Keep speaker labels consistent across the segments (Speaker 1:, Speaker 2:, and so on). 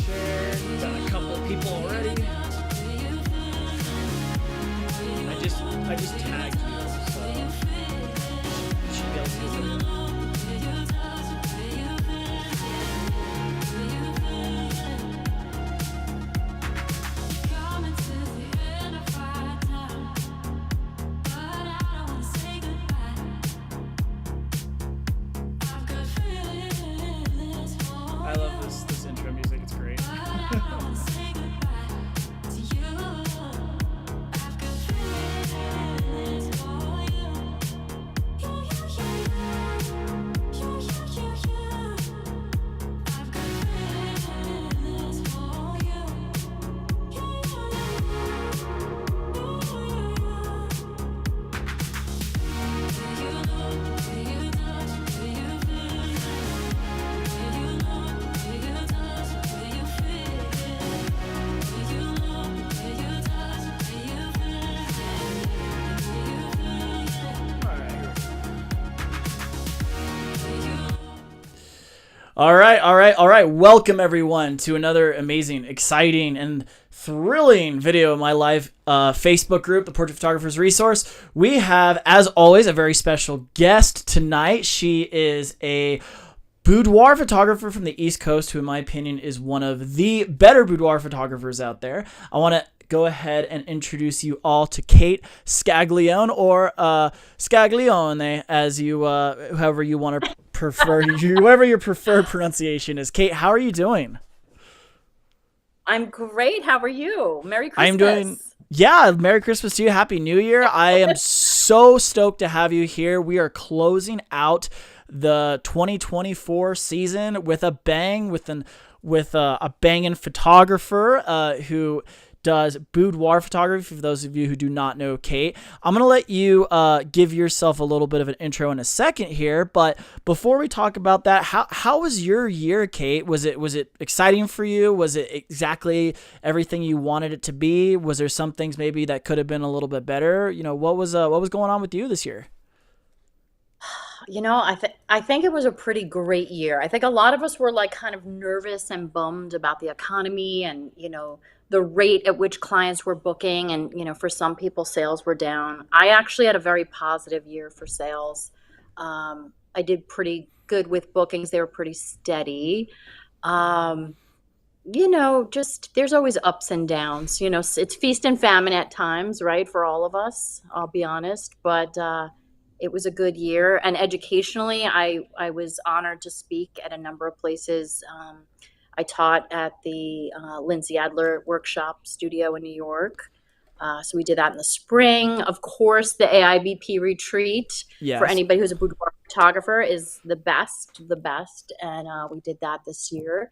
Speaker 1: share. Got a couple of people already. I just tagged you, so she goes visit. I love this intro music. It's great. All right. Welcome everyone to another amazing, exciting, and thrilling video of my live Facebook group, the Portrait Photographers Resource. We have, as always, a very special guest tonight. She is a boudoir photographer from the East Coast, who in my opinion is one of the better boudoir photographers out there. I want to go ahead and introduce you all to Cate Scaglione, or Scaglione, as you, however you want to prefer, whoever your preferred pronunciation is. Cate, how are you doing?
Speaker 2: I'm great. How are you? Merry Christmas.
Speaker 1: I'm doing, yeah, Merry Christmas to you. Happy New Year. I am so stoked to have you here. We are closing out the 2024 season with a bang, with a banging photographer who does boudoir photography. For those of you who do not know Cate, I'm going to let you give yourself a little bit of an intro in a second here. But before we talk about that, how was your year, Cate? Was it exciting for you? Was it exactly everything you wanted it to be? Was there some things maybe that could have been a little bit better? You know, what was going on with you this year?
Speaker 2: You know, I think it was a pretty great year. I think a lot of us were like kind of nervous and bummed about the economy and, the rate at which clients were booking. And, for some people, sales were down. I actually had a very positive year for sales. I did pretty good with bookings. They were pretty steady. Just there's always ups and downs. It's feast and famine at times, right? For all of us, I'll be honest. But it was a good year. And educationally, I was honored to speak at a number of places. I taught at the Lindsay Adler Workshop Studio in New York. So we did that in the spring. Of course, the AIBP retreat for anybody who's a boudoir photographer is the best. And we did that this year.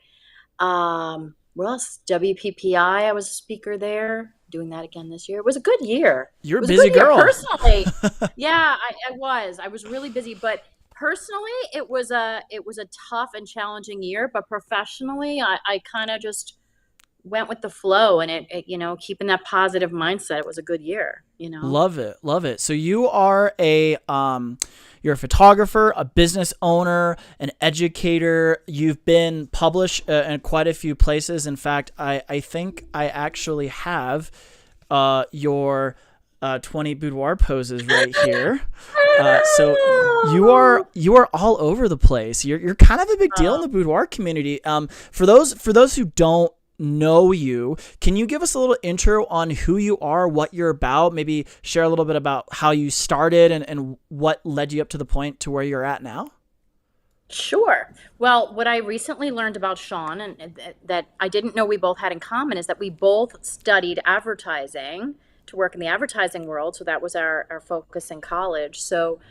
Speaker 2: What else? WPPI, I was a speaker there, doing that again this year. It was a good year.
Speaker 1: You're a busy girl.
Speaker 2: Personally, yeah, I was. I was really busy, but personally, it was a tough and challenging year. But professionally, I kind of just went with the flow, and it keeping that positive mindset. It was a good year.
Speaker 1: Love it. So you are you're a photographer, a business owner, an educator. You've been published in quite a few places. In fact, I think I actually have your 20 boudoir poses right here. So you are all over the place. You're kind of a big deal in the boudoir community. For those who don't know you, can you give us a little intro on who you are, what you're about, maybe share a little bit about how you started and what led you up to the point to where you're at now?
Speaker 2: Sure. Well, what I recently learned about Sean, and that I didn't know we both had in common, is that we both studied advertising to work in the advertising world. So that was our focus in college. So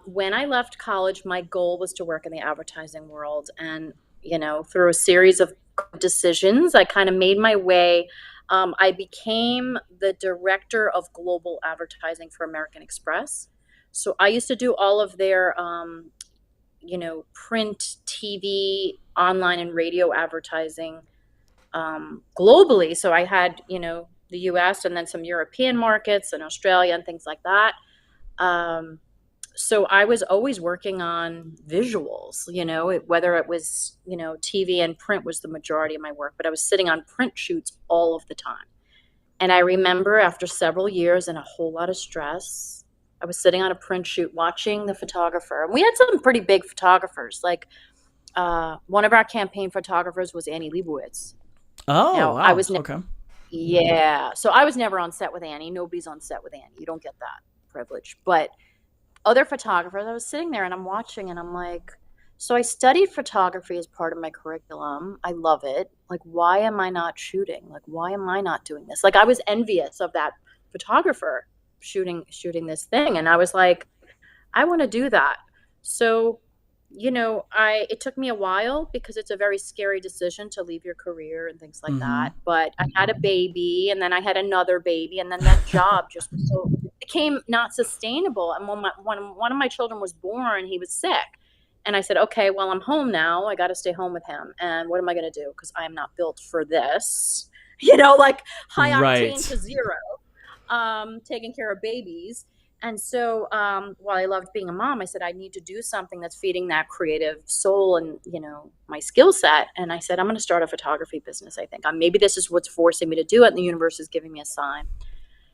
Speaker 2: when I left college, my goal was to work in the advertising world. And, through a series of decisions, I kind of made my way. I became the director of global advertising for American Express. So I used to do all of their, print, TV, online, and radio advertising globally. So I had, the US and then some European markets and Australia and things like that. So I was always working on visuals, whether it was, TV and print was the majority of my work, but I was sitting on print shoots all of the time. And I remember after several years and a whole lot of stress, I was sitting on a print shoot watching the photographer. And we had some pretty big photographers. Like one of our campaign photographers was Annie Leibovitz.
Speaker 1: Oh,
Speaker 2: Now, I
Speaker 1: wow.
Speaker 2: was never,
Speaker 1: Okay.
Speaker 2: yeah. So I was never on set with Annie. Nobody's on set with Annie. You don't get that privilege. But other photographers, I was sitting there and I'm watching and I'm like, so I studied photography as part of my curriculum. I love it. Like, why am I not shooting? Like, why am I not doing this? Like, I was envious of that photographer shooting this thing. And I was like, I want to do that. So, I it took me a while because it's a very scary decision to leave your career and things like
Speaker 1: Mm-hmm.
Speaker 2: that. But I had a baby and then I had another baby and then that job just was so became not sustainable. And when one of my children was born, he was sick. And I said, okay, well, I'm home now. I got to stay home with him. And what am I going to do? Because I am not built for this, like high octane
Speaker 1: Right.
Speaker 2: to zero, taking care of babies. And so while I loved being a mom, I said, I need to do something that's feeding that creative soul and, my skill set. And I said, I'm going to start a photography business. I think maybe this is what's forcing me to do it. And the universe is giving me a sign.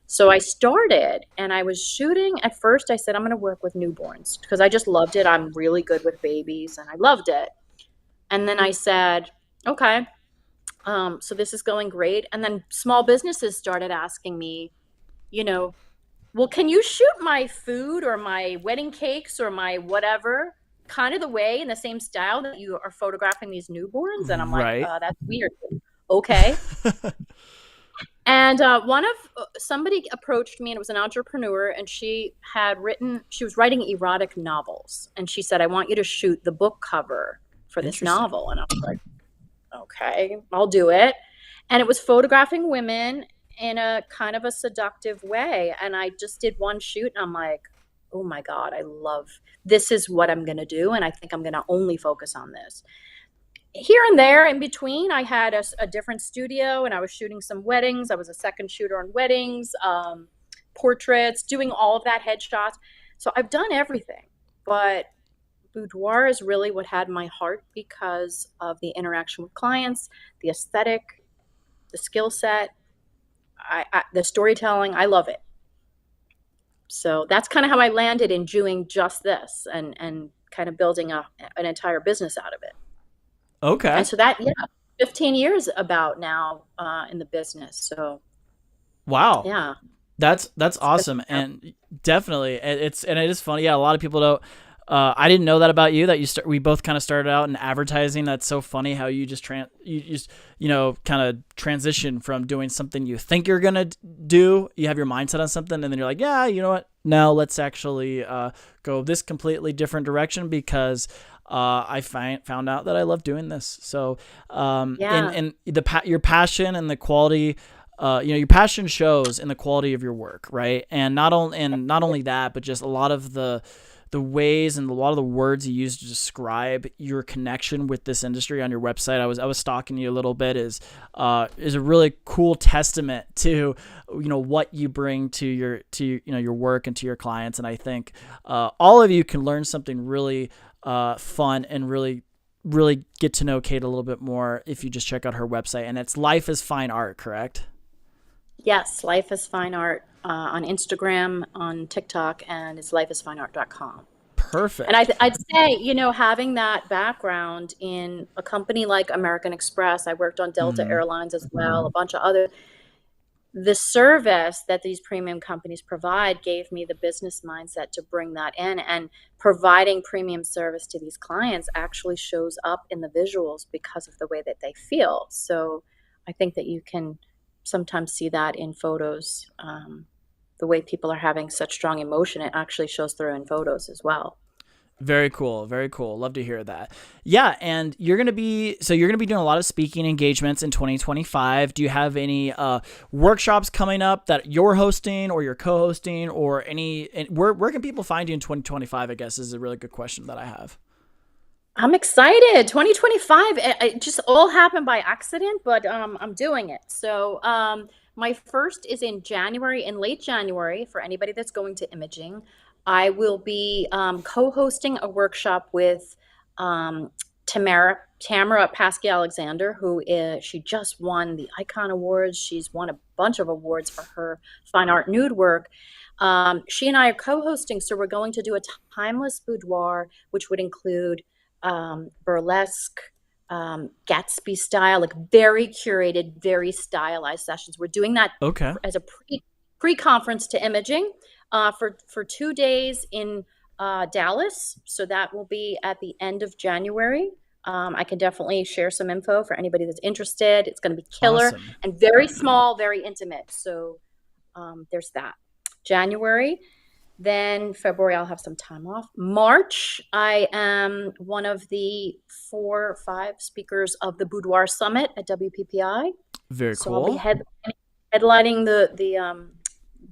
Speaker 2: So I started and I was shooting. At first, I said, I'm going to work with newborns because I just loved it. I'm really good with babies and I loved it. And then I said, okay, so this is going great. And then small businesses started asking me, you know, well, can you shoot my food or my wedding cakes or my whatever kind of the way in the same style that you are photographing these newborns? And I'm like,
Speaker 1: Right.
Speaker 2: that's weird. Okay. And somebody approached me and it was an entrepreneur and she was writing erotic novels. And she said, I want you to shoot the book cover for this
Speaker 1: Interesting.
Speaker 2: novel. And I was like, okay, I'll do it. And it was photographing women in a kind of a seductive way. And I just did one shoot and I'm like, oh my God, this is what I'm going to do. And I think I'm going to only focus on this. Here and there in between, I had a different studio and I was shooting some weddings. I was a second shooter on weddings, portraits, doing all of that, headshots. So I've done everything. But boudoir is really what had my heart because of the interaction with clients, the aesthetic, the skill set, the storytelling. I love it. So that's kind of how I landed in doing just this and kind of building an entire business out of it.
Speaker 1: Okay.
Speaker 2: And so that, yeah, 15 years about now in the business. So
Speaker 1: Wow.
Speaker 2: yeah,
Speaker 1: That's
Speaker 2: it's good.
Speaker 1: awesome, and definitely it is funny. Yeah, a lot of people don't. I didn't know that about you. That we both kind of started out in advertising. That's so funny how you just kind of transition from doing something you think you're gonna do. You have your mindset on something, and then you're like, yeah, you know what? Now let's actually go this completely different direction because found out that I love doing this. So,
Speaker 2: Yeah.
Speaker 1: and your passion and the quality, your passion shows in the quality of your work, right? And not only that, but just a lot of the ways and a lot of the words you use to describe your connection with this industry on your website. I was stalking you a little bit is a really cool testament to what you bring to your work and to your clients. And I think all of you can learn something really fun and really get to know Cate a little bit more if you just check out her website. And it's Life is Fine Art, correct?
Speaker 2: Yes, Life is Fine Art on Instagram, on TikTok, and it's lifeisfineart.com. And
Speaker 1: Perfect.
Speaker 2: I'd say, having that background in a company like American Express, I worked on Delta
Speaker 1: Mm,
Speaker 2: Airlines as well, a bunch of other, the service that these premium companies provide gave me the business mindset to bring that in. And providing premium service to these clients actually shows up in the visuals because of the way that they feel. So I think that you can sometimes see that in photos. The way people are having such strong emotion, it actually shows through in photos as well.
Speaker 1: very cool. Very cool. Love to hear that. Yeah, and you're gonna be doing a lot of speaking engagements in 2025. Do you have any workshops coming up that you're hosting or you're co-hosting or any? And where can people find you in 2025? I guess is a really good question that I have.
Speaker 2: I'm excited. 2025, it just all happened by accident, but I'm doing it. So My first is in January, in late January, for anybody that's going to imaging. I will be co-hosting a workshop with um, Tamara Paskey Alexander, she just won the Icon Awards. She's won a bunch of awards for her fine art nude work. She and I are co-hosting, so we're going to do a timeless boudoir, which would include burlesque, Gatsby style, like very curated, very stylized sessions. We're doing that
Speaker 1: Okay.
Speaker 2: as a pre conference to imaging for 2 days in Dallas. So that will be at the end of January. I can definitely share some info for anybody that's interested. It's going to be killer
Speaker 1: Awesome.
Speaker 2: and very small, very intimate. So there's that. January. Then February, I'll have some time off. March, I am one of the 4 or 5 speakers of the Boudoir Summit at WPPI.
Speaker 1: Very
Speaker 2: So I'll be
Speaker 1: cool.
Speaker 2: headlining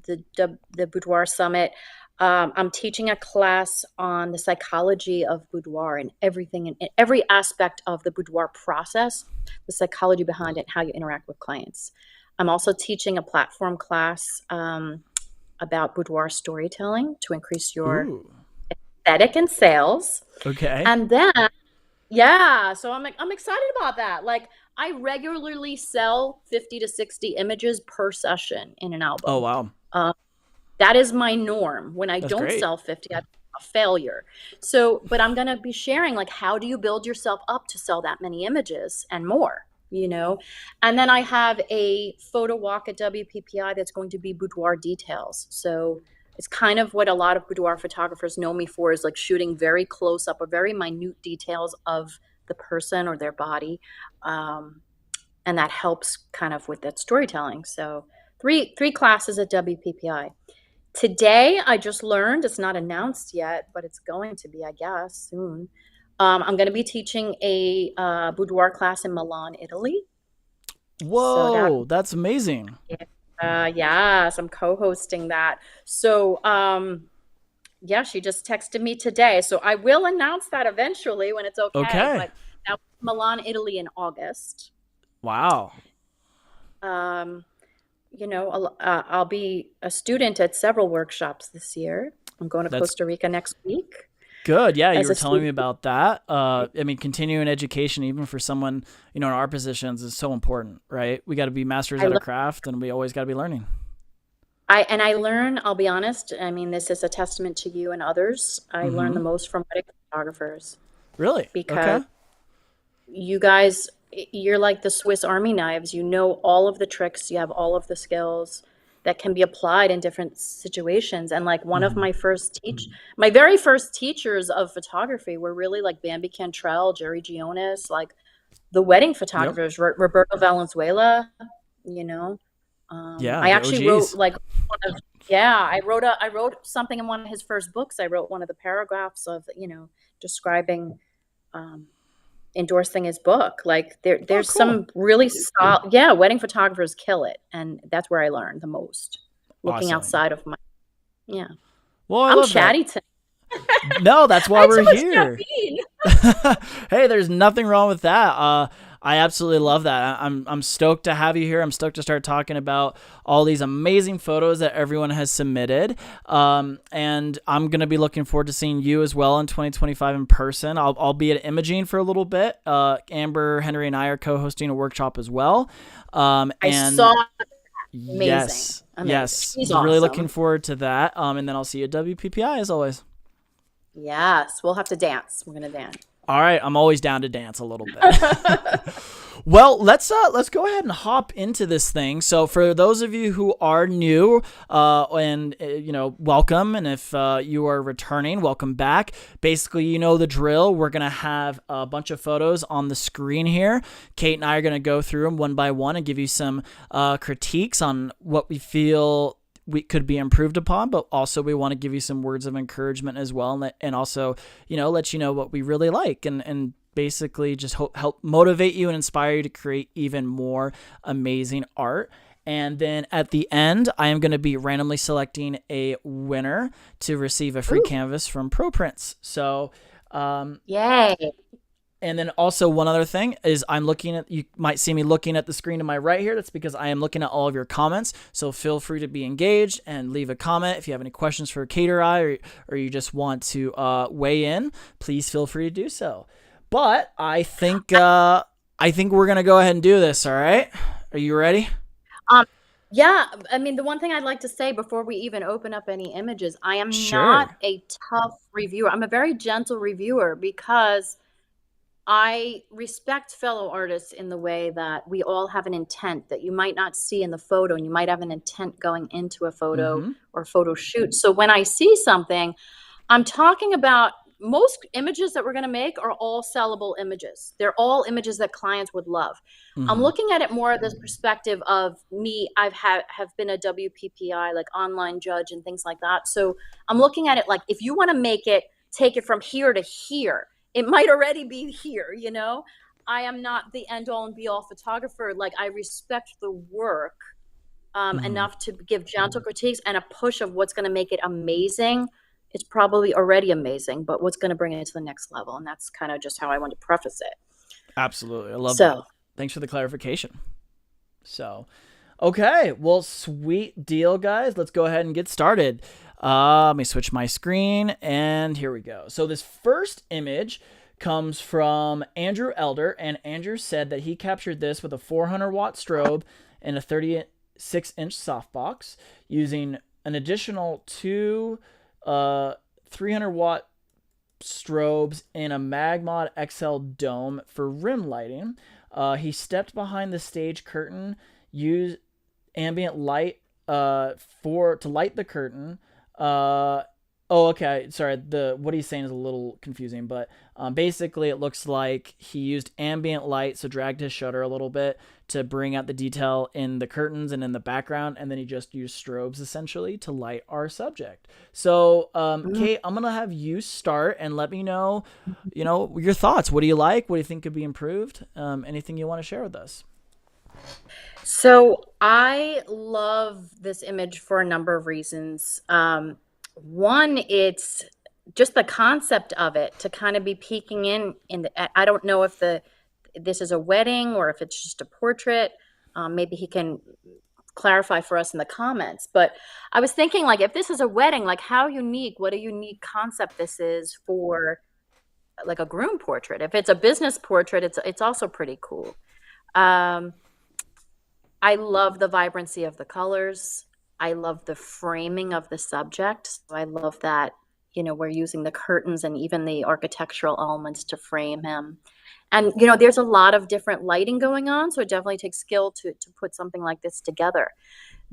Speaker 2: the Boudoir Summit. I'm teaching a class on the psychology of boudoir and everything, in every aspect of the boudoir process, the psychology behind it, how you interact with clients. I'm also teaching a platform class about boudoir storytelling to increase your
Speaker 1: Ooh.
Speaker 2: aesthetic and sales.
Speaker 1: Okay.
Speaker 2: And then, yeah, so I'm excited about that. Like, I regularly sell 50 to 60 images per session in an
Speaker 1: Oh
Speaker 2: album.
Speaker 1: wow.
Speaker 2: Uh, that is my norm. When I
Speaker 1: That's
Speaker 2: don't
Speaker 1: great.
Speaker 2: sell 50, I'm a failure. So, but I'm going to be sharing, like, how do you build yourself up to sell that many images and more, you know? And then I have a photo walk at WPPI that's going to be boudoir details. So it's kind of what a lot of boudoir photographers know me for, is like shooting very close up or very minute details of the person or their body. And that helps kind of with that storytelling. So three classes at WPPI. Today, I just learned, it's not announced yet, but it's going to be, I guess, soon. I'm going to be teaching a boudoir class in Milan, Italy. So that,
Speaker 1: Whoa, that's amazing.
Speaker 2: yes, I'm co-hosting that. So, yeah, she just texted me today. So I will announce that eventually when it's okay.
Speaker 1: Okay.
Speaker 2: But that was Milan, Italy in August.
Speaker 1: Wow.
Speaker 2: Um, I'll be a student at several workshops this year. I'm going to
Speaker 1: That's
Speaker 2: Costa Rica next week
Speaker 1: good. Yeah, you
Speaker 2: as
Speaker 1: were
Speaker 2: a
Speaker 1: telling me
Speaker 2: student.
Speaker 1: about that. I mean, continuing education, even for someone, in our positions, is so important, right? We got to be masters
Speaker 2: I
Speaker 1: at our
Speaker 2: learn,
Speaker 1: craft, and we always got to be learning.
Speaker 2: I learn. I'll be honest. I mean, this is a testament to you and others. I learn
Speaker 1: Mm-hmm.
Speaker 2: the most from wedding photographers
Speaker 1: Really?
Speaker 2: because
Speaker 1: Okay.
Speaker 2: you guys, you're like the Swiss Army knives. You know all of the tricks. You have all of the skills that can be applied in different situations. And like one of
Speaker 1: Mm-hmm.
Speaker 2: my very first teachers of photography were really like Bambi Cantrell, Jerry Gionis, like the wedding
Speaker 1: Yep.
Speaker 2: photographers, Roberto Valenzuela, you know.
Speaker 1: Yeah,
Speaker 2: I
Speaker 1: the
Speaker 2: actually wrote
Speaker 1: OGs.
Speaker 2: like one of, yeah, I wrote something in one of his first books. I wrote one of the paragraphs of, describing, um, endorsing his book. Like
Speaker 1: Oh,
Speaker 2: there's
Speaker 1: cool.
Speaker 2: some really solid, yeah, wedding photographers kill it. And that's where I learned the most, looking
Speaker 1: Awesome.
Speaker 2: outside of my, yeah.
Speaker 1: Well, I
Speaker 2: I'm
Speaker 1: love that.
Speaker 2: chatty tonight.
Speaker 1: No, that's
Speaker 2: I
Speaker 1: why
Speaker 2: had too
Speaker 1: we're
Speaker 2: much
Speaker 1: here.
Speaker 2: caffeine.
Speaker 1: Hey, there's nothing wrong with that. I absolutely love that. I'm stoked to have you here. I'm stoked to start talking about all these amazing photos that everyone has submitted. And I'm gonna be looking forward to seeing you as well in 2025 in person. I'll be at Imaging for a little bit. Amber, Henry, and I are co-hosting a workshop as well.
Speaker 2: I saw
Speaker 1: And
Speaker 2: amazing.
Speaker 1: yes,
Speaker 2: Amazing.
Speaker 1: yes,
Speaker 2: She's
Speaker 1: really looking
Speaker 2: awesome.
Speaker 1: forward to that. And then I'll see you at WPPI as always.
Speaker 2: Yes. We'll have to dance. We're gonna dance.
Speaker 1: All right, I'm always down to dance a little bit. Well, let's go ahead and hop into this thing. So, for those of you who are new, and welcome, and if you are returning, welcome back. Basically, you know the drill. We're gonna have a bunch of photos on the screen here. Cate and I are gonna go through them one by one and give you some critiques on what we feel we could be improved upon, but also we want to give you some words of encouragement as well, and also let you know what we really like, and basically just help motivate you and inspire you to create even more amazing art. And then at the end, I am going to be randomly selecting a winner to receive a free
Speaker 2: Ooh,
Speaker 1: canvas from ProPrints. So
Speaker 2: yay.
Speaker 1: And then also one other thing is you might see me looking at the screen to my right here. That's because I am looking at all of your comments. So feel free to be engaged and leave a comment. If you have any questions for Cate or I, or you just want to weigh in, please feel free to do so. But I think we're going to go ahead and do this. All right. Are you ready?
Speaker 2: Um, yeah, I mean, the one thing I'd like to say before we even open up any images, I am not
Speaker 1: Sure.
Speaker 2: a tough reviewer. I'm a very gentle reviewer because I respect fellow artists in the way that we all have an intent that you might not see in the photo, and you might have an intent going into a photo
Speaker 1: Mm-hmm.
Speaker 2: or photo shoot. So when I see something, I'm talking about most images that we're going to make are all sellable images. They're all images that clients would love. I'm
Speaker 1: Mm-hmm.
Speaker 2: looking at it more this perspective of me. Have been a WPPI, like online judge and things like that. So I'm looking at it like, if you want to make it, take it from here to here. It might already be here, you know? I am not the end all and be all photographer. Like, I respect the work
Speaker 1: Mm-hmm.
Speaker 2: enough to give gentle critiques and a push of what's going to make it amazing. It's probably already amazing, but what's going to bring it to the next level. And that's kind of just how I want to preface it.
Speaker 1: Absolutely. I love that.
Speaker 2: So,
Speaker 1: Thanks for the clarification. So, okay. Well, sweet deal, guys. Let's go ahead and get started. Let me switch my screen, and here we go. So this first image comes from Andrew Elder, and Andrew said that he captured this with a 400-watt strobe and a 36-inch softbox using an additional two 300-watt strobes and a Magmod XL dome for rim lighting. He stepped behind the stage curtain, used ambient light to light the curtain. Okay. Sorry. What he's saying is a little confusing, but basically it looks like he used ambient light, so dragged his shutter a little bit to bring out the detail in the curtains and in the background, and then he just used strobes essentially to light our subject. So, Cate, I'm gonna have you start and let me know, your thoughts. What do you like? What do you think could be improved? Anything you want to share with us?
Speaker 2: so I love this image for a number of reasons. One, it's just the concept of it to kind of be peeking in I don't know if this is a wedding or if it's just a portrait. Maybe he can clarify for us in the comments. But I was thinking, like, if this is a wedding, like, how unique, what a unique concept this is for like a groom portrait. If it's a business portrait, it's also pretty cool. Um, I love the vibrancy of the colors. I love the framing of the subject. So I love that, we're using the curtains and even the architectural elements to frame him. And, there's a lot of different lighting going on. So it definitely takes skill to put something like this together.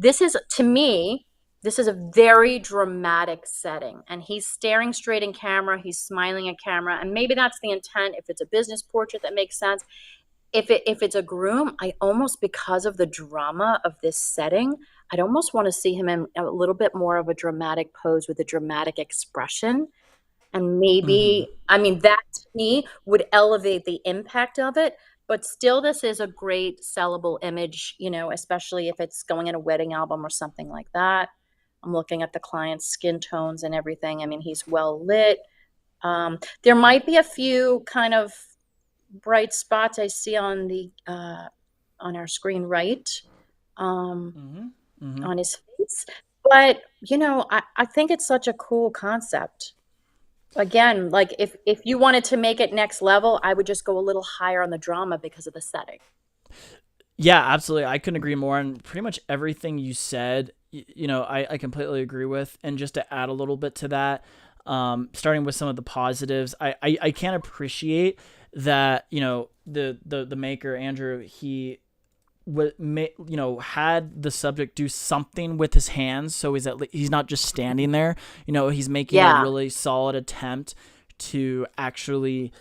Speaker 2: To me, this is a very dramatic setting. And he's staring straight in camera. He's smiling at camera. And maybe that's the intent. If it's a business portrait, that makes sense. If it's a groom, I almost, because of the drama of this setting, I'd almost want to see him in a little bit more of a dramatic pose with a dramatic expression. And
Speaker 1: Mm-hmm.
Speaker 2: maybe, I mean, that to me would elevate the impact of it. But still, this is a great sellable image, especially if it's going in a wedding album or something like that. I'm looking at the client's skin tones and everything. I mean, he's well lit. There might be a few kind of bright spots I see on our screen right, um,
Speaker 1: Mm-hmm. Mm-hmm.
Speaker 2: on his face. But I think it's such a cool concept. Again, like, if you wanted to make it next level, I would just go a little higher on the drama because of the setting.
Speaker 1: Yeah, absolutely. I couldn't agree more on pretty much everything you said. I completely agree with. And just to add a little bit to that, starting with some of the positives, I can appreciate that, the maker, Andrew, he had the subject do something with his hands, so he's not just standing there. He's making a
Speaker 2: Yeah.
Speaker 1: really solid attempt to actually,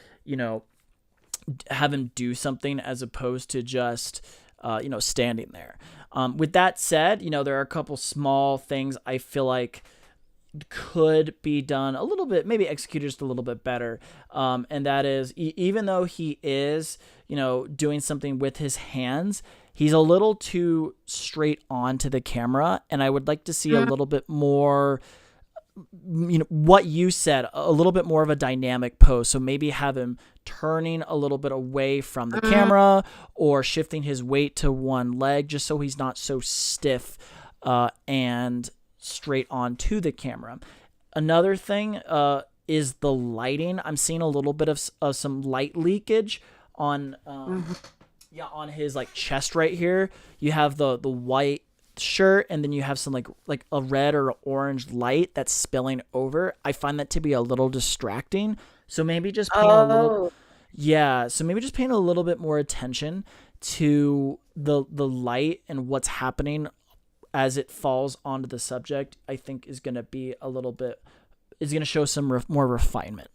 Speaker 1: have him do something as opposed to just standing there. With that said, there are a couple small things I feel like could be done a little bit, maybe executed just a little bit better. And that is, even though he is, doing something with his hands, he's a little too straight on to the camera. And I would like to see a little bit more what you said, a little bit more of a dynamic pose. So maybe have him turning a little bit away from the camera or shifting his weight to one leg just so he's not so stiff and straight on to the camera. Another thing is the lighting. I'm seeing a little bit of some light leakage on on his like chest right here. You have the white shirt, and then you have some like a red or orange light that's spilling over. I find that to be a little distracting. So maybe just paying a little so maybe just paying a little bit more attention to the light and what's happening as it falls onto the subject, I think is going to be is going to show some more refinement.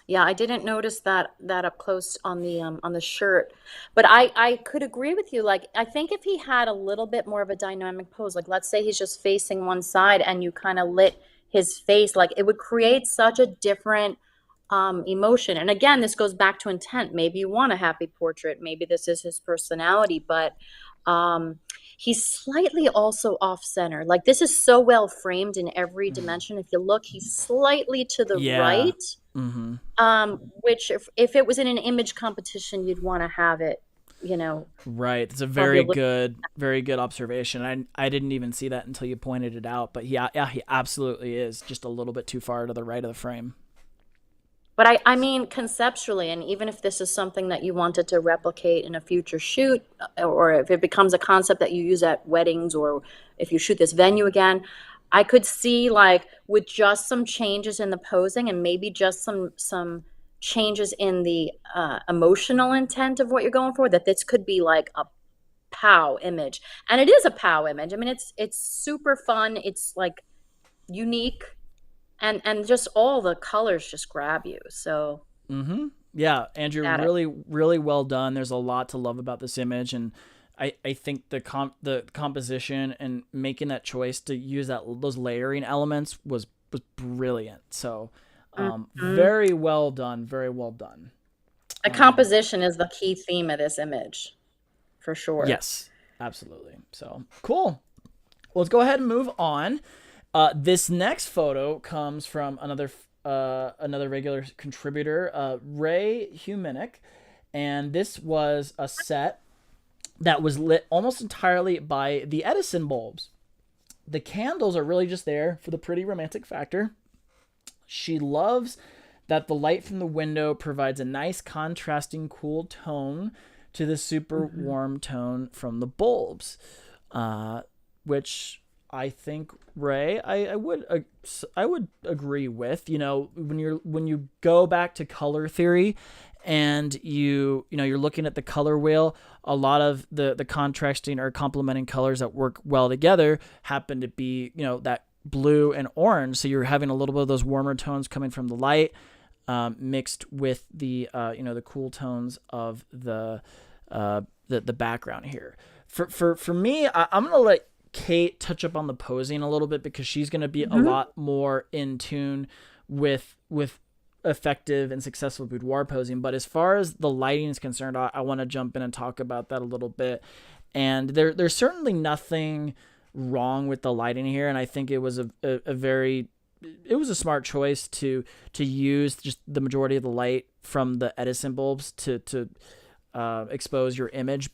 Speaker 2: Yeah, I didn't notice that up close on the shirt, but I could agree with you. Like, I think if he had a little bit more of a dynamic pose, like let's say he's just facing one side and you kind of lit his face, like it would create such a different emotion. And again, this goes back to intent. Maybe you want a happy portrait, maybe this is his personality, but um, he's slightly also off center. Like this is so well framed in every dimension. If you look, he's slightly to the
Speaker 1: Yeah.
Speaker 2: right. Which if it was in an image competition, you'd want to have it,
Speaker 1: Right. It's a
Speaker 2: probably a
Speaker 1: very good observation. I didn't even see that until you pointed it out. But yeah, he absolutely is just a little bit too far to the right of the frame.
Speaker 2: But I mean, conceptually, and even if this is something that you wanted to replicate in a future shoot, or if it becomes a concept that you use at weddings, or if you shoot this venue again, I could see like with just some changes in the posing and maybe just some changes in the emotional intent of what you're going for, that this could be like a pow image. And it is a pow image. I mean, it's super fun. It's like unique, and just all the colors just grab you. So
Speaker 1: Yeah, Andrew,
Speaker 2: got it.
Speaker 1: really, really well done. There's a lot to love about this image, and I think the composition and making that choice to use those layering elements was brilliant. So, very well done, very well done.
Speaker 2: The composition is the key theme of this image, for sure.
Speaker 1: Yes, absolutely. So cool. Well, let's go ahead and move on. This next photo comes from another regular contributor, Ray Humanic, and this was a set that was lit almost entirely by the Edison bulbs. The candles are really just there for the pretty romantic factor. She loves that the light from the window provides a nice contrasting cool tone to the super warm tone from the bulbs, which I think, Ray, I would agree with. When you go back to color theory, and you're looking at the color wheel, a lot of the contrasting or complementing colors that work well together happen to be that blue and orange. So you're having a little bit of those warmer tones coming from the light, mixed with the the cool tones of the background here. For me, I'm gonna let Cate touch up on the posing a little bit, because she's going to be a lot more in tune with effective and successful boudoir posing. But as far as the lighting is concerned, I want to jump in and talk about that a little bit. And there's certainly nothing wrong with the lighting here, and I think it was it was a smart choice to use just the majority of the light from the Edison bulbs to expose your image.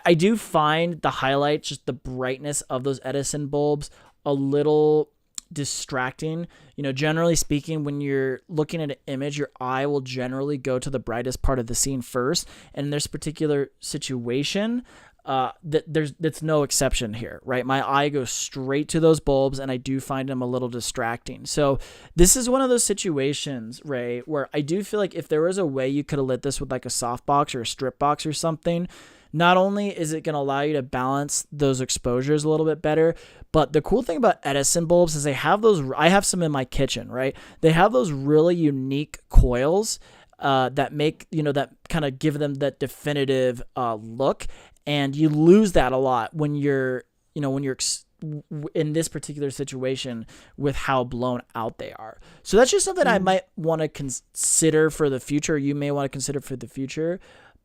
Speaker 1: I do find the highlights, just the brightness of those Edison bulbs, a little distracting. Generally speaking, when you're looking at an image, your eye will generally go to the brightest part of the scene first. And in this particular situation, that's no exception here, right? My eye goes straight to those bulbs, and I do find them a little distracting. So this is one of those situations, Ray, where I do feel like if there was a way you could have lit this with like a softbox or a strip box or something, not only is it going to allow you to balance those exposures a little bit better, but the cool thing about Edison bulbs is they have those. I have some in my kitchen, right? They have those really unique coils that make, that kind of give them that definitive look. And you lose that a lot when you're in this particular situation with how blown out they are. So that's just something I might want to consider for the future. You may want to consider for the future,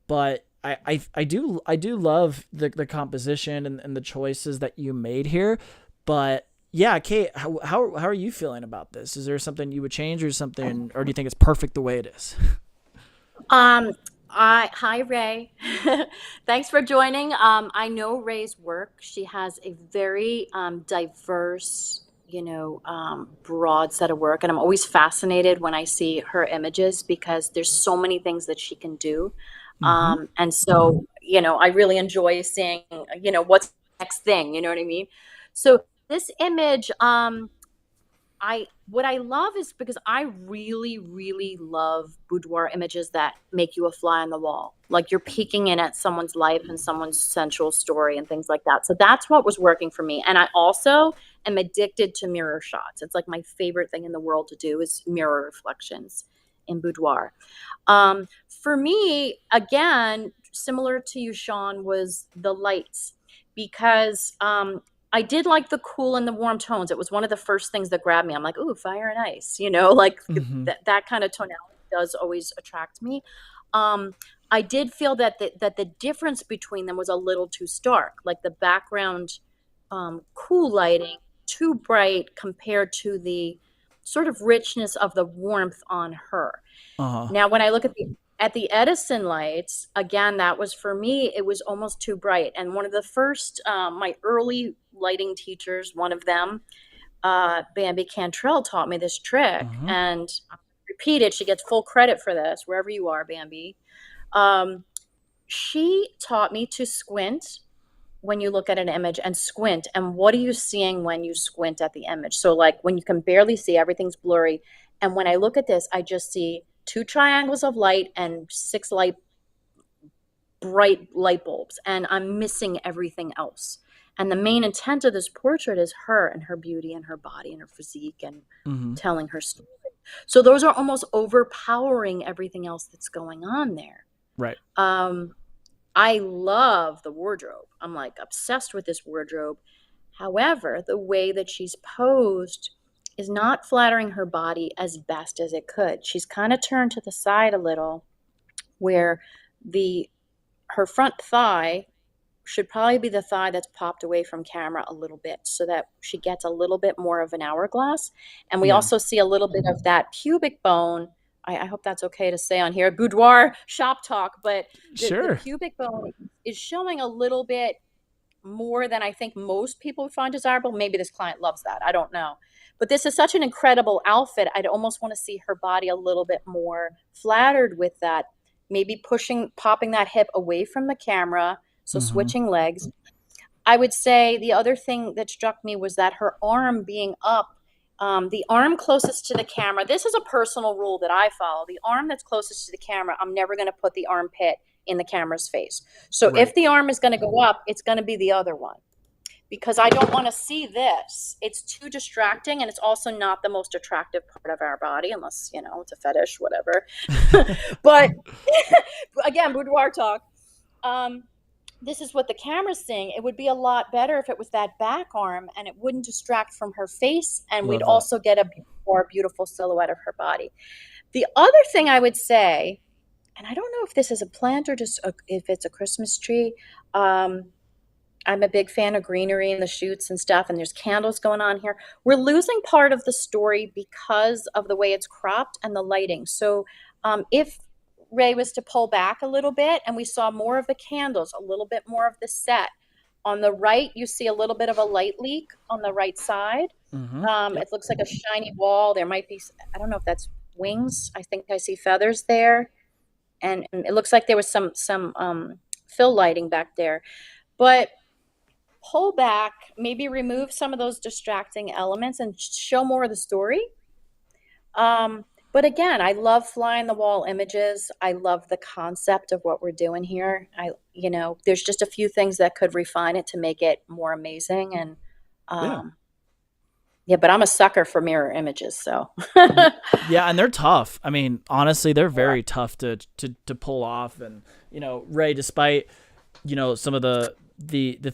Speaker 1: but I do love the composition and the choices that you made here, but yeah, Kate, how are you feeling about this? Is there something you would change or something, or do you think it's perfect the way it is?
Speaker 2: Um, hi Ray. Thanks for joining. I know Ray's work. She has a very diverse, broad set of work, and I'm always fascinated when I see her images because there's so many things that she can do.
Speaker 1: Mm-hmm.
Speaker 2: And so, I really enjoy seeing, what's the next thing. You know what I mean? So this image, I what I love is because I really, really love boudoir images that make you a fly on the wall. Like you're peeking in at someone's life and someone's sensual story and things like that. So that's what was working for me. And I also am addicted to mirror shots. It's like my favorite thing in the world to do is mirror reflections in boudoir. For me, again, similar to you, Sean, was the lights because I did like the cool and the warm tones. It was one of the first things that grabbed me. I'm like, ooh, fire and ice, like
Speaker 1: Mm-hmm.
Speaker 2: that kind of tonality does always attract me. Um, I did feel that the difference between them was a little too stark, like the background cool lighting, too bright compared to the sort of richness of the warmth on her.
Speaker 1: Uh-huh.
Speaker 2: Now, when I look at the Edison lights, again, that was for me, it was almost too bright. And one of the first, my early lighting teachers, one of them, Bambi Cantrell, taught me this trick.
Speaker 1: Uh-huh.
Speaker 2: And I repeat it, she gets full credit for this, wherever you are, Bambi. Um, she taught me to squint when you look at an image and squint. And what are you seeing when you squint at the image? So, like when you can barely see, everything's blurry. And when I look at this, I just see two triangles of light and six bright light bulbs, and I'm missing everything else. And the main intent of this portrait is her and her beauty and her body and her physique and
Speaker 1: Mm-hmm.
Speaker 2: telling her story. So those are almost overpowering everything else that's going on there.
Speaker 1: Right.
Speaker 2: Um, I love the wardrobe. I'm like obsessed with this wardrobe. However, the way that she's posed is not flattering her body as best as it could. She's kind of turned to the side a little where the her front thigh should probably be the thigh that's popped away from camera a little bit so that she gets a little bit more of an hourglass. And we
Speaker 1: Yeah.
Speaker 2: also see a little bit of that pubic bone. I hope that's okay to say on here, boudoir shop talk, but the
Speaker 1: Sure.
Speaker 2: pubic bone is showing a little bit more than I think most people would find desirable. Maybe this client loves that. I don't know. But this is such an incredible outfit. I'd almost want to see her body a little bit more flattered with that. Maybe popping that hip away from the camera. So
Speaker 1: Mm-hmm.
Speaker 2: switching legs. I would say the other thing that struck me was that her arm being up, the arm closest to the camera. This is a personal rule that I follow. The arm that's closest to the camera, I'm never going to put the armpit in the camera's face. So if
Speaker 1: Right.
Speaker 2: the arm is going to go up, it's going to be the other one because I don't want to see this. It's too distracting and it's also not the most attractive part of our body unless, it's a fetish, whatever. But again, boudoir talk. Um, this is what the camera's seeing. It would be a lot better if it was that back arm and it wouldn't distract from her face and we'd
Speaker 1: Love that.
Speaker 2: also get a more beautiful silhouette of her body. The other thing I would say, and I don't know if this is a plant or just if it's a Christmas tree. I'm a big fan of greenery and the shoots and stuff, and there's candles going on here. We're losing part of the story because of the way it's cropped and the lighting. So if Ray was to pull back a little bit and we saw more of the candles, a little bit more of the set. On the right, you see a little bit of a light leak on the right side.
Speaker 1: Mm-hmm. Yep.
Speaker 2: It looks like a shiny wall. There might be, I don't know if that's wings. I think I see feathers there. And it looks like there was some fill lighting back there. But pull back, maybe remove some of those distracting elements and show more of the story. But again, I love fly on the wall images. I love the concept of what we're doing here. There's just a few things that could refine it to make it more amazing. And
Speaker 1: Yeah.
Speaker 2: yeah, but I'm a sucker for mirror images. So
Speaker 1: Yeah, and they're tough. I mean, honestly, they're very tough to pull off. And Ray, despite some of the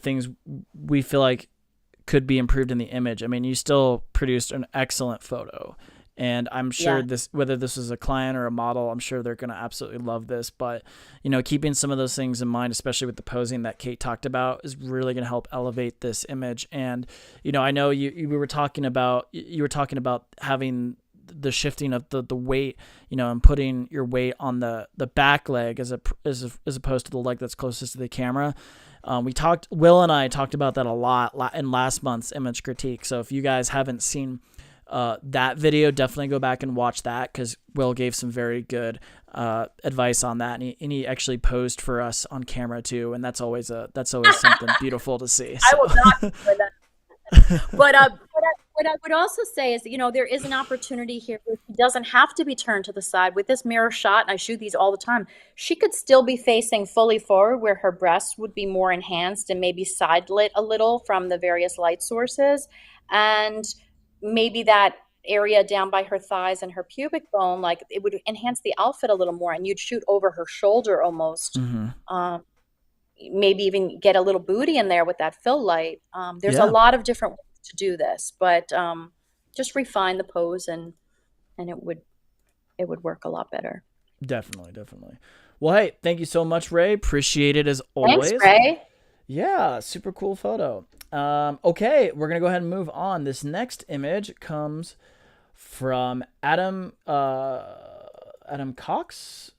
Speaker 1: things we feel like could be improved in the image, I mean, you still produced an excellent photo. And I'm sure
Speaker 2: Yeah.
Speaker 1: this, whether this is a client or a model, I'm sure they're going to absolutely love this. But, keeping some of those things in mind, especially with the posing that Cate talked about, is really going to help elevate this image. And, I know you were talking about having the shifting of the weight, and putting your weight on the back leg as opposed to the leg that's closest to the camera. Will and I talked about that a lot in last month's image critique. So if you guys haven't seen that video, definitely go back and watch that, because Will gave some very good advice on that, and he actually posed for us on camera too, and that's always something beautiful to see.
Speaker 2: I
Speaker 1: So.
Speaker 2: will not do that. But what I would also say is, there is an opportunity here where she doesn't have to be turned to the side. With this mirror shot, and I shoot these all the time, she could still be facing fully forward, where her breasts would be more enhanced and maybe side lit a little from the various light sources. And maybe that area down by her thighs and her pubic bone, like, it would enhance the outfit a little more, and you'd shoot over her shoulder almost.
Speaker 1: Hmm.
Speaker 2: Um, Maybe even get a little booty in there with that fill light. There's a
Speaker 1: Yeah,
Speaker 2: lot of different ways to do this, but just refine the pose, and it would work a lot better.
Speaker 1: definitely, definitely. Well, hey, thank you so much, Ray. Appreciate it as
Speaker 2: Thanks,
Speaker 1: always.
Speaker 2: Ray.
Speaker 1: Yeah, super cool photo. Okay, we're gonna go ahead and move on. This next image comes from Adam Cox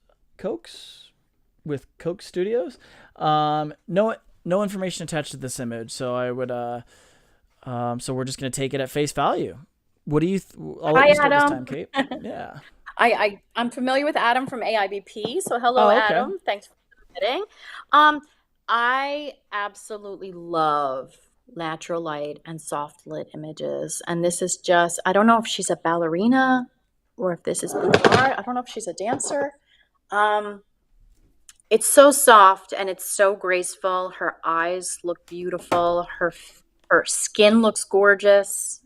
Speaker 1: with Coke Studios. No information attached to this image, so I would so we're just gonna take it at face value. What do you? I'll let
Speaker 2: Hi,
Speaker 1: you start this
Speaker 2: Adam.
Speaker 1: time, Cate. Yeah.
Speaker 2: I'm familiar with Adam from AIBP, so hello,
Speaker 1: Oh, okay.
Speaker 2: Adam. Thanks for submitting. Um, I absolutely love natural light and soft lit images, and this is just, I don't know if she's a ballerina or if this is boudoir. I don't know if she's a dancer. Um, it's so soft and it's so graceful. Her eyes look beautiful. Her skin looks gorgeous.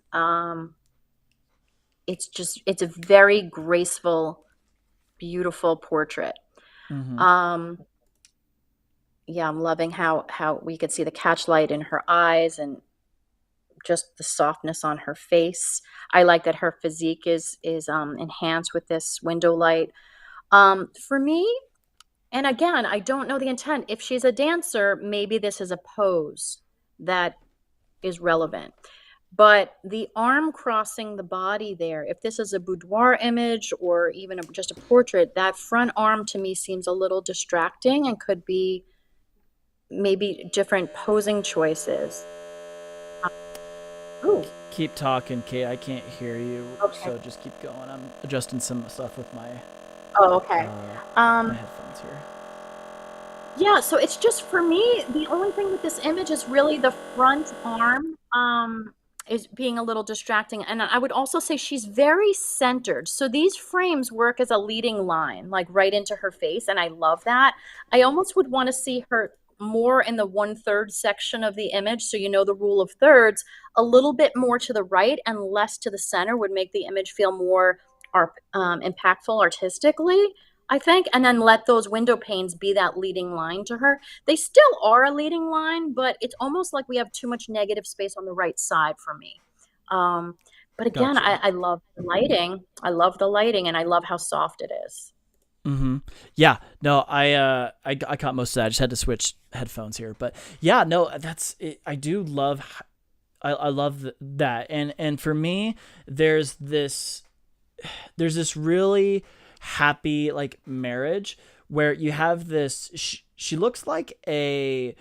Speaker 2: It's a very graceful, beautiful portrait.
Speaker 1: Mm-hmm.
Speaker 2: Um, yeah, I'm loving how we could see the catchlight in her eyes and just the softness on her face. I like that her physique is enhanced with this window light. For me, and again, I don't know the intent. If she's a dancer, maybe this is a pose that is relevant. But the arm crossing the body there, if this is a boudoir image or even just a portrait, that front arm to me seems a little distracting and could be maybe different posing choices. Oh,
Speaker 1: Keep talking, Cate. I can't hear you,
Speaker 2: okay.
Speaker 1: so just keep going. I'm adjusting some stuff with
Speaker 2: Oh, okay.
Speaker 1: my
Speaker 2: Um,
Speaker 1: headphones here.
Speaker 2: yeah, so it's just, for me, the only thing with this image is really the front arm is being a little distracting. And I would also say she's very centered. So these frames work as a leading line, like right into her face, and I love that. I almost would want to see her more in the 1/3 section of the image. So the rule of thirds, a little bit more to the right and less to the center would make the image feel more impactful artistically, I think, and then let those window panes be that leading line to her. They still are a leading line, but it's almost like we have too much negative space on the right side for me. Um, but again,
Speaker 1: Gotcha.
Speaker 2: I love the lighting. I love the lighting, and I love how soft it is.
Speaker 1: Mm-hmm. Yeah. No, I caught most of that. I just had to switch headphones here, but yeah, no, that's it. I do love. I love that, and for me, there's this really happy like marriage where you have this. She looks like a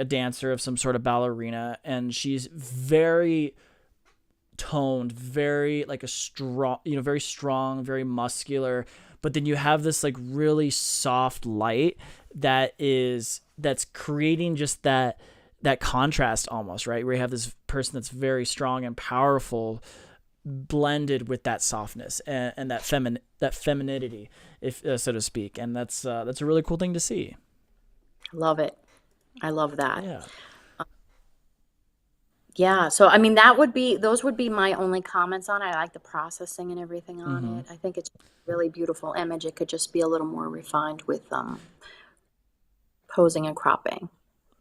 Speaker 1: dancer of some sort of ballerina, and she's very toned, very like a strong, very strong, very muscular. But then you have this like really soft light that's creating just that contrast almost, right? Where you have this person that's very strong and powerful blended with that softness and that femininity, if so to speak. And that's a really cool thing to see.
Speaker 2: Love it. I love that.
Speaker 1: Yeah.
Speaker 2: Yeah, so I mean, those would be my only comments on it. I like the processing and everything on
Speaker 1: Mm-hmm.
Speaker 2: it. I think it's a really beautiful image. It could just be a little more refined with posing and cropping.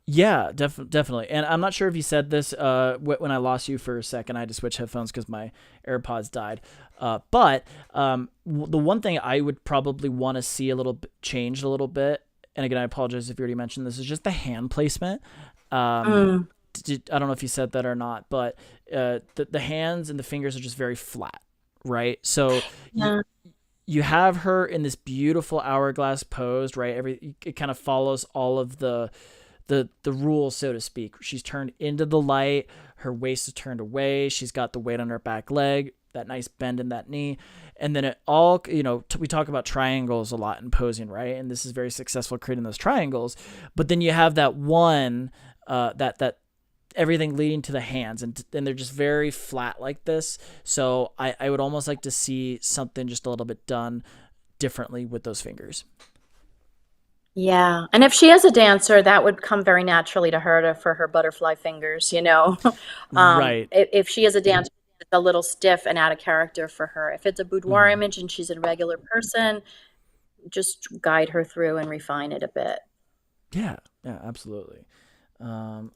Speaker 1: Yeah, definitely. And I'm not sure if you said this when I lost you for a second. I had to switch headphones because my AirPods died. But the one thing I would probably want to see a little bit changed a little bit, and again, I apologize if you already mentioned this, is just the hand placement. Um,
Speaker 2: Mm,
Speaker 1: I don't know if you said that or not, but the hands and the fingers are just very flat, right? So you
Speaker 2: yeah.
Speaker 1: you have her in this beautiful hourglass pose, right? It kind of follows all of the rules, so to speak. She's turned into the light. Her waist is turned away. She's got the weight on her back leg, that nice bend in that knee. And then it all, we talk about triangles a lot in posing, right? And this is very successful creating those triangles. But then you have that one, that everything leading to the hands, and they're just very flat like this. So I would almost like to see something just a little bit done differently with those fingers.
Speaker 2: Yeah. And if she is a dancer, that would come very naturally to her for her butterfly fingers, you know.
Speaker 1: Right.
Speaker 2: If she is a dancer, it's a little stiff and out of character for her. If it's a boudoir
Speaker 1: Hmm.
Speaker 2: image and she's a regular person, just guide her through and refine it a bit.
Speaker 1: Yeah. Yeah, absolutely. Um,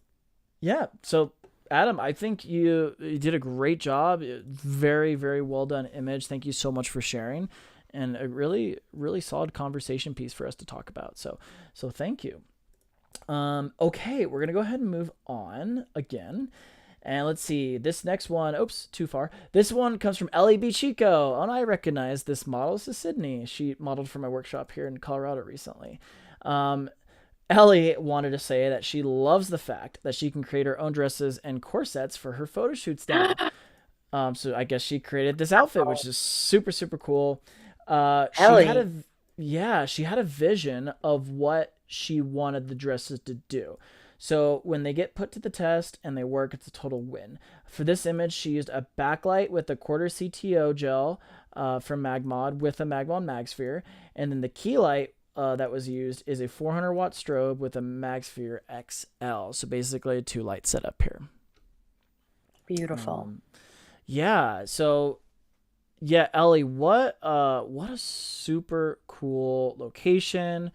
Speaker 1: Yeah. So, Adam, I think you did a great job. Very, very well done image. Thank you so much for sharing, and a really, really solid conversation piece for us to talk about. So thank you. Okay, we're gonna go ahead and move on again. And let's see, this next one, oops, too far. This one comes from Ellie B. Chico. And I recognize this model. This is Sydney. She modeled for my workshop here in Colorado recently. Um, Ellie wanted to say that she loves the fact that she can create her own dresses and corsets for her photo shoots now. So I guess she created this outfit, which is super, super cool. She had
Speaker 2: Ellie.
Speaker 1: a, yeah, she had a vision of what she wanted the dresses to do. So when they get put to the test and they work, it's a total win. For this image, she used a backlight with a quarter CTO gel from Magmod with a Magmod Magsphere, and then the key light that was used is a 400-watt strobe with a Magsphere XL. So basically a two light setup here.
Speaker 2: Beautiful.
Speaker 1: Um, yeah. So yeah, Ellie, what a super cool location,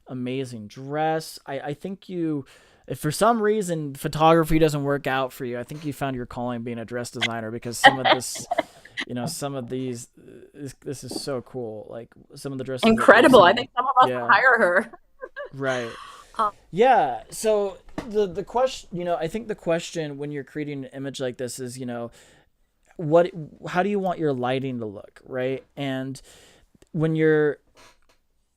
Speaker 1: amazing dress. I think you, if for some reason photography doesn't work out for you, I think you found your calling being a dress designer, because some of this, some of these, this is so cool. Like some of the dresses that you've
Speaker 2: Incredible. I
Speaker 1: seen.
Speaker 2: think some of us would
Speaker 1: Yeah,
Speaker 2: hire her.
Speaker 1: right.
Speaker 2: Uh,
Speaker 1: Yeah. So the question, I think the question when you're creating an image like this is, what how do you want your lighting to look, right? And when you're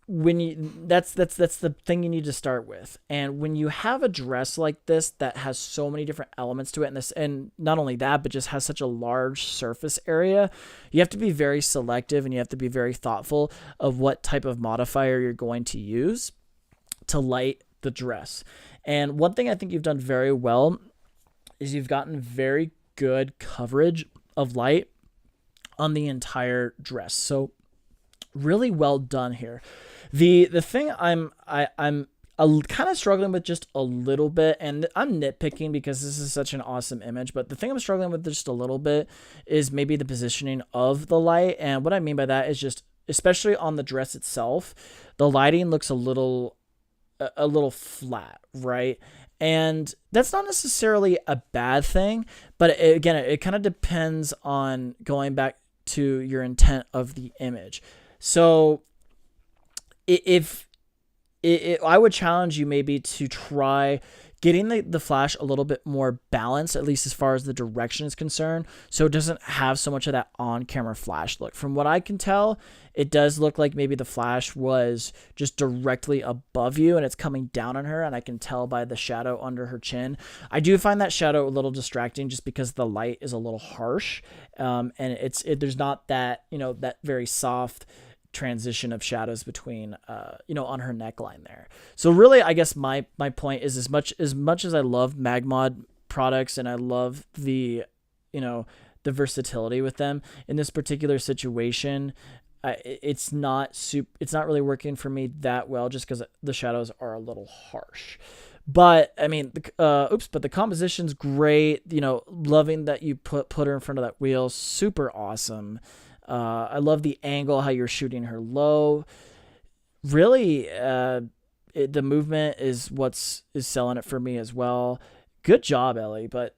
Speaker 1: when you that's the thing you need to start with. And when you have a dress like this that has so many different elements to it, and not only that, but just has such a large surface area, you have to be very selective and you have to be very thoughtful of what type of modifier you're going to use to light the dress. And one thing I think you've done very well is you've gotten very good coverage of light on the entire dress. So really well done here. The thing I'm kind of struggling with just a little bit, and I'm nitpicking because this is such an awesome image, but the thing I'm struggling with just a little bit is maybe the positioning of the light. And what I mean by that is just, especially on the dress itself, the lighting looks a little flat, right? And that's not necessarily a bad thing, but again, it kind of depends on going back to your intent of the image. So if I would challenge you maybe to try getting the flash a little bit more balanced, at least as far as the direction is concerned, so it doesn't have so much of that on-camera flash look. From what I can tell, it does look like maybe the flash was just directly above you and it's coming down on her, and I can tell by the shadow under her chin. I do find that shadow a little distracting just because the light is a little harsh, and there's not that, that very soft transition of shadows between on her neckline there. So really, I guess my point is, as much as I love Magmod products and I love the versatility with them, in this particular situation, it's not really working for me that well, just because the shadows are a little harsh. But I mean, but the composition's great. Loving that you put her in front of that wheel, super awesome. I love the angle, how you're shooting her low. Really, the movement is what's is selling it for me as well. Good job, Ellie. But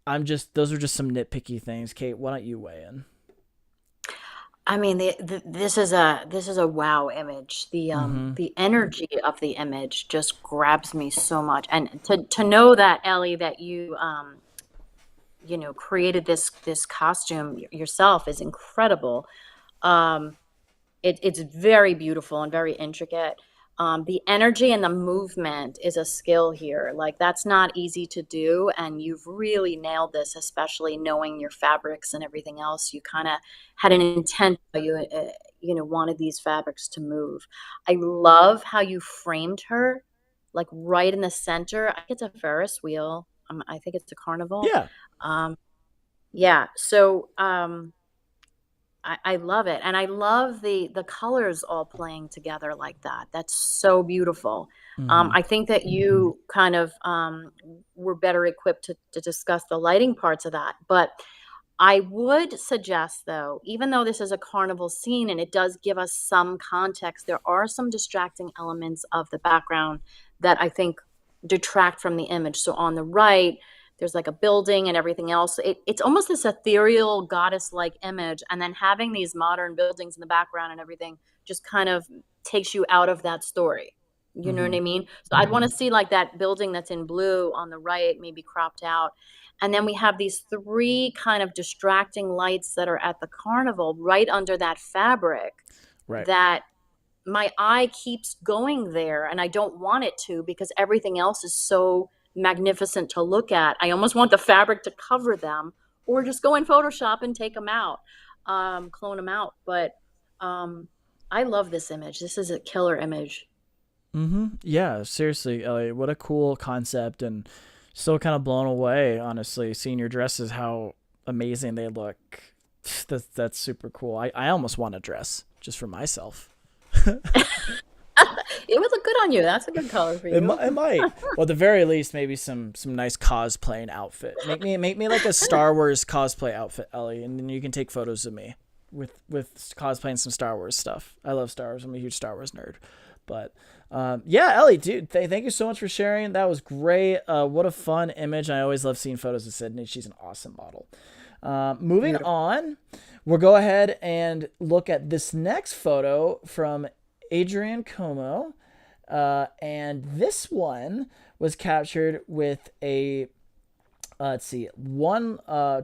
Speaker 1: those are just some nitpicky things. Kate, why don't you weigh in?
Speaker 2: I mean, this is a wow image.
Speaker 1: Mm-hmm.
Speaker 2: The energy of the image just grabs me so much, and to know that, Ellie, that you created this costume yourself is incredible. Um, it's very beautiful and very intricate. The energy and the movement is a skill here. Like, that's not easy to do, and you've really nailed this, especially knowing your fabrics and everything else. You kind of had an intent. Wanted these fabrics to move. I love how you framed her, like right in the center. I think it's a Ferris wheel. I think it's a carnival.
Speaker 1: Yeah.
Speaker 2: Um, yeah. I love it, and I love the colors all playing together like that. That's so beautiful.
Speaker 1: Mm-hmm.
Speaker 2: I think that you kind of were better equipped to discuss the lighting parts of that. But I would suggest, though, even though this is a carnival scene and it does give us some context, there are some distracting elements of the background that I think detract from the image. So on the right, there's like a building and everything else. It's almost this ethereal goddess like image. And then having these modern buildings in the background and everything just kind of takes you out of that story. You know what
Speaker 1: Mm-hmm.
Speaker 2: I mean? So I'd want to see like that building that's in blue on the right, maybe cropped out. And then we have these three kind of distracting lights that are at the carnival right under that fabric
Speaker 1: Right.
Speaker 2: that my eye keeps going there, and I don't want it to because everything else is so magnificent to look at. I almost want the fabric to cover them, or just go in Photoshop and take them out, clone them out. But um, I love this image. This is a killer image.
Speaker 1: Mm-hmm. Yeah, seriously, Elliot, what a cool concept, and still kind of blown away, honestly, seeing your dresses, how amazing they look. That's super cool. I almost want a dress just for myself.
Speaker 2: It would look good on you. That's a good color for you.
Speaker 1: It might. Well, at the very least, maybe some nice cosplaying outfit. Make me like a Star Wars cosplay outfit, Ellie, and then you can take photos of me with cosplaying some Star Wars stuff. I love Star Wars. I'm a huge Star Wars nerd. But yeah, Ellie, dude, thank you so much for sharing. That was great. What a fun image. I always love seeing photos of Sydney. She's an awesome model. Moving
Speaker 2: Beautiful.
Speaker 1: on, we'll go ahead and look at this next photo from Adrian Como. And this one was captured with a let's see,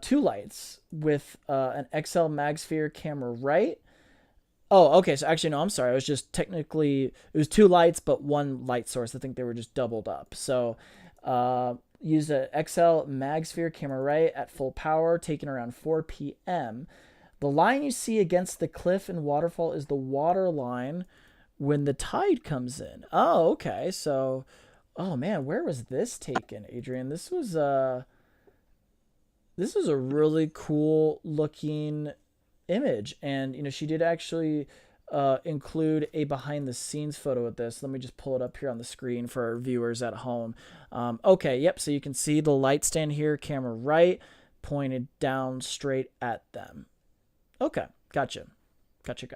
Speaker 1: two lights with an XL Magsphere camera right. Oh, okay. So actually, no, I'm sorry. It was just technically it was two lights, but one light source. I think they were just doubled up. So, used a XL Magsphere camera right at full power, taken around 4 p.m. The line you see against the cliff and waterfall is the water line when the tide comes in. Oh, okay. So, oh man, where was this taken, Adrian? This was a really cool looking image, and she did actually include a behind the scenes photo of this. Let me just pull it up here on the screen for our viewers at home. Okay, yep. So you can see the light stand here, camera right, pointed down straight at them. Okay, gotcha. Gotcha.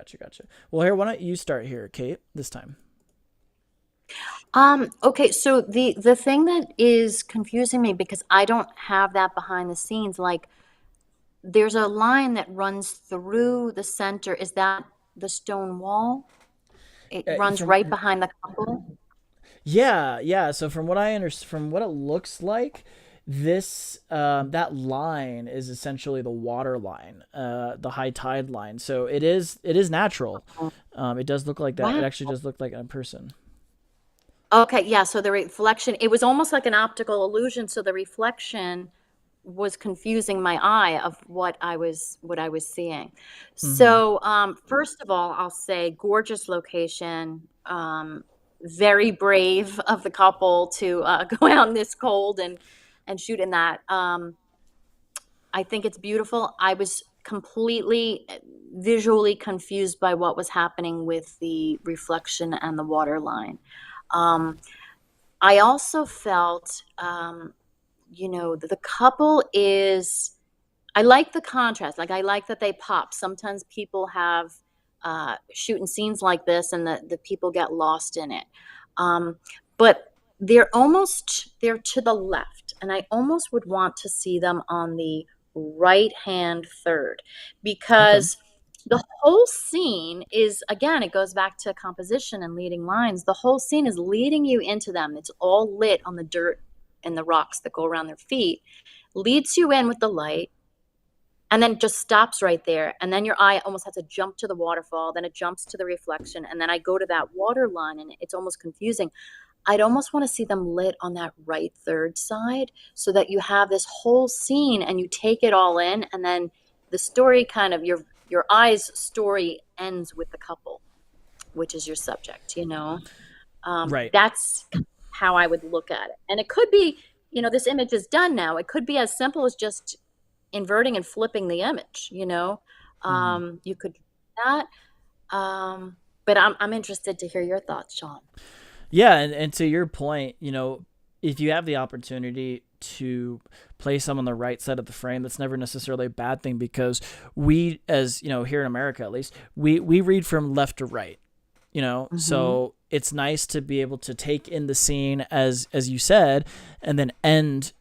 Speaker 1: Well, here, why don't you start here, Kate, this time?
Speaker 2: Okay, so the thing that is confusing me because I don't have that behind the scenes, like there's a line that runs through the center. Is that the stone wall? It runs right
Speaker 1: From
Speaker 2: behind the couple.
Speaker 1: Yeah. So from what I understand, from what it looks like, this that line is essentially the water line, the high tide line. So it is natural. It does look like that. It
Speaker 2: Wow.
Speaker 1: actually does look like a person.
Speaker 2: Okay, yeah, so the reflection, it was almost like an optical illusion, so the reflection was confusing my eye of what I was seeing.
Speaker 1: Mm-hmm.
Speaker 2: So, first of all, I'll say gorgeous location, very brave of the couple to go out in this cold and shoot in that. I think it's beautiful. I was completely visually confused by what was happening with the reflection and the water line. Um, I also felt, that the couple is, I like the contrast. Like, I like that they pop. Sometimes people have shooting scenes like this and the people get lost in it. Um, but they're to the left, and I almost would want to see them on the right hand third,
Speaker 1: Okay.
Speaker 2: because the whole scene is, again, it goes back to composition and leading lines. The whole scene is leading you into them. It's all lit on the dirt and the rocks that go around their feet, leads you in with the light, and then just stops right there. And then your eye almost has to jump to the waterfall, then it jumps to the reflection, and then I go to that water line, and it's almost confusing. I'd almost want to see them lit on that right third side, so that you have this whole scene and you take it all in, and then the story kind of, your eyes story ends with the couple, which is your subject, you know.
Speaker 1: Right.
Speaker 2: That's how I would look at it. And it could be, this image is done now. It could be as simple as just inverting and flipping the image, you know.
Speaker 1: Hmm.
Speaker 2: You could do that. But I'm interested to hear your thoughts, Sean.
Speaker 1: Yeah, and to your point, if you have the opportunity to place them on the right side of the frame, that's never necessarily a bad thing, because we, as here in America at least, we read from left to right.
Speaker 2: Mm-hmm.
Speaker 1: So it's nice to be able to take in the scene, as you said, and then end,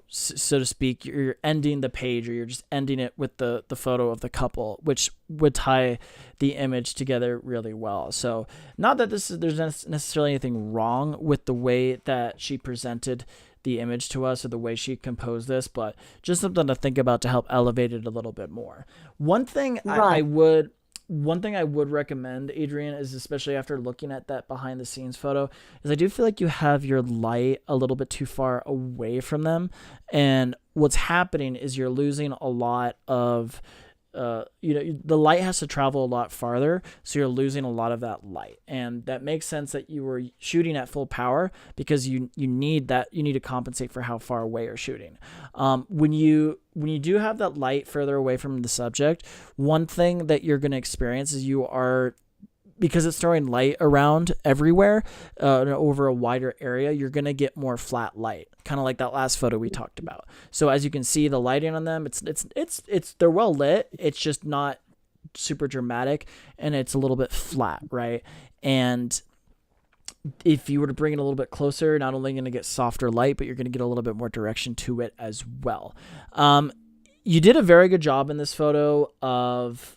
Speaker 1: so to speak, you're ending the page, or you're just ending it with the photo of the couple, which would tie the image together really well. So not that there's necessarily anything wrong with the way that she presented the image to us, or the way she composed this, but just something to think about to help elevate it a little bit more. One thing I,
Speaker 2: Right.
Speaker 1: I would one thing I would recommend, Adrian, is, especially after looking at that behind the scenes photo, is I do feel like you have your light a little bit too far away from them. And what's happening is you're losing a lot of, the light has to travel a lot farther. So you're losing a lot of that light. And that makes sense that you were shooting at full power, because you need that, you need to compensate for how far away you're shooting. When you do have that light further away from the subject, one thing that you're going to experience is you are, because it's throwing light around everywhere, over a wider area, you're going to get more flat light, kind of like that last photo we talked about. So as you can see, the lighting on them, it's they're well lit. It's just not super dramatic, and it's a little bit flat, right? And if you were to bring it a little bit closer, not only going to get softer light, but you're going to get a little bit more direction to it as well. You did a very good job in this photo of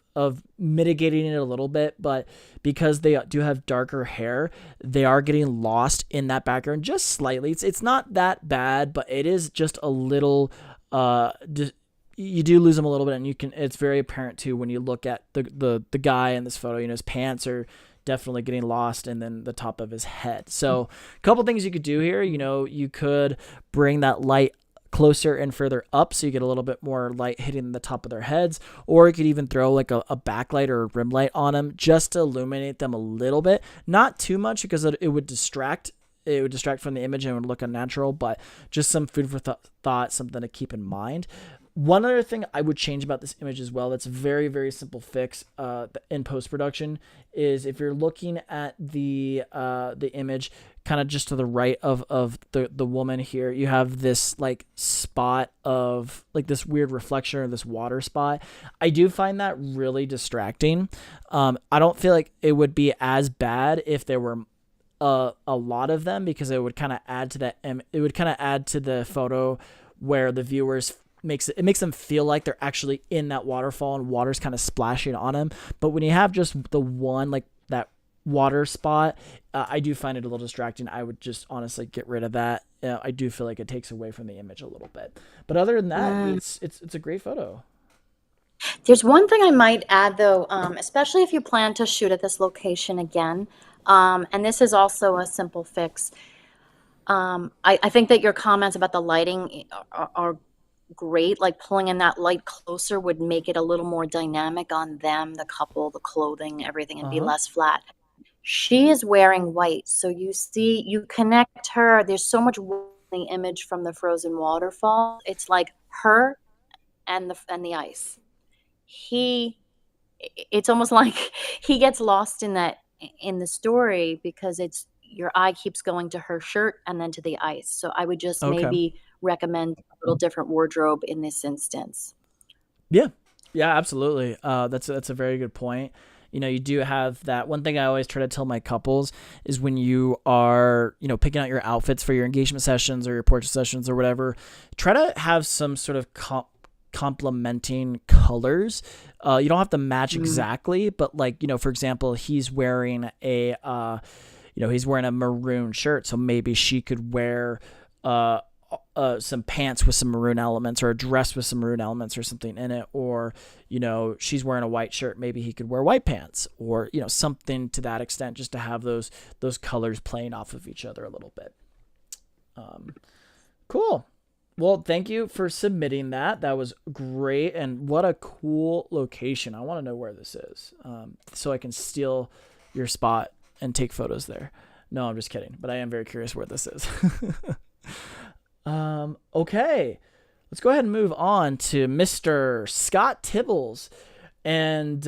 Speaker 1: mitigating it a little bit, but because they do have darker hair, they are getting lost in that background just slightly. It's not that bad, but it is just a little. You do lose them a little bit, and you can. It's very apparent too when you look at the guy in this photo. His pants are definitely getting lost, and then the top of his head. So a couple things you could do here. You could bring that light closer and further up, so you get a little bit more light hitting the top of their heads, or you could even throw like a backlight or a rim light on them, just to illuminate them a little bit, not too much, because it would distract. It would distract from the image and it would look unnatural, but just some food for thought, something to keep in mind. One other thing I would change about this image as well, that's a very, very simple fix in post-production, is if you're looking at the image kind of just to the right of the woman here, you have this like spot of like this weird reflection, or this water spot. I do find that really distracting. I don't feel like it would be as bad if there were a lot of them, because it would kind of add to that. It would kind of add to the photo where the viewers makes them feel like they're actually in that waterfall, and water's kind of splashing on them. But when you have just the one, like that water spot, I do find it a little distracting. I would just honestly get rid of that. I do feel like it takes away from the image a little bit. But other than that,
Speaker 2: Mm.
Speaker 1: it's a great photo.
Speaker 2: There's one thing I might add, though, especially if you plan to shoot at this location again, and this is also a simple fix. I think that your comments about the lighting are great. Like pulling in that light closer would make it a little more dynamic on them, the couple, the clothing, everything, and
Speaker 1: Uh
Speaker 2: be
Speaker 1: huh.
Speaker 2: less flat. She is wearing white, so you connect her. There's so much white in the image from the frozen waterfall. It's like her and the ice. He, it's almost like he gets lost in that, in the story, because it's, your eye keeps going to her shirt and then to the ice. So I would just
Speaker 1: Okay.
Speaker 2: maybe recommend a little different wardrobe in this instance.
Speaker 1: Yeah. Yeah, absolutely. That's a very good point. you do have that. One thing I always try to tell my couples is when you are, picking out your outfits for your engagement sessions or your portrait sessions or whatever, try to have some sort of complementing colors. You don't have to match exactly, but like, for example, he's wearing he's wearing a maroon shirt. So maybe she could wear, some pants with some maroon elements, or a dress with some maroon elements or something in it. Or, she's wearing a white shirt. Maybe he could wear white pants, or, something to that extent, just to have those colors playing off of each other a little bit. Cool. Well, thank you for submitting that. That was great. And what a cool location. I want to know where this is, so I can steal your spot and take photos there. No, I'm just kidding. But I am very curious where this is. Okay. Let's go ahead and move on to Mr. Scott Tibbles. And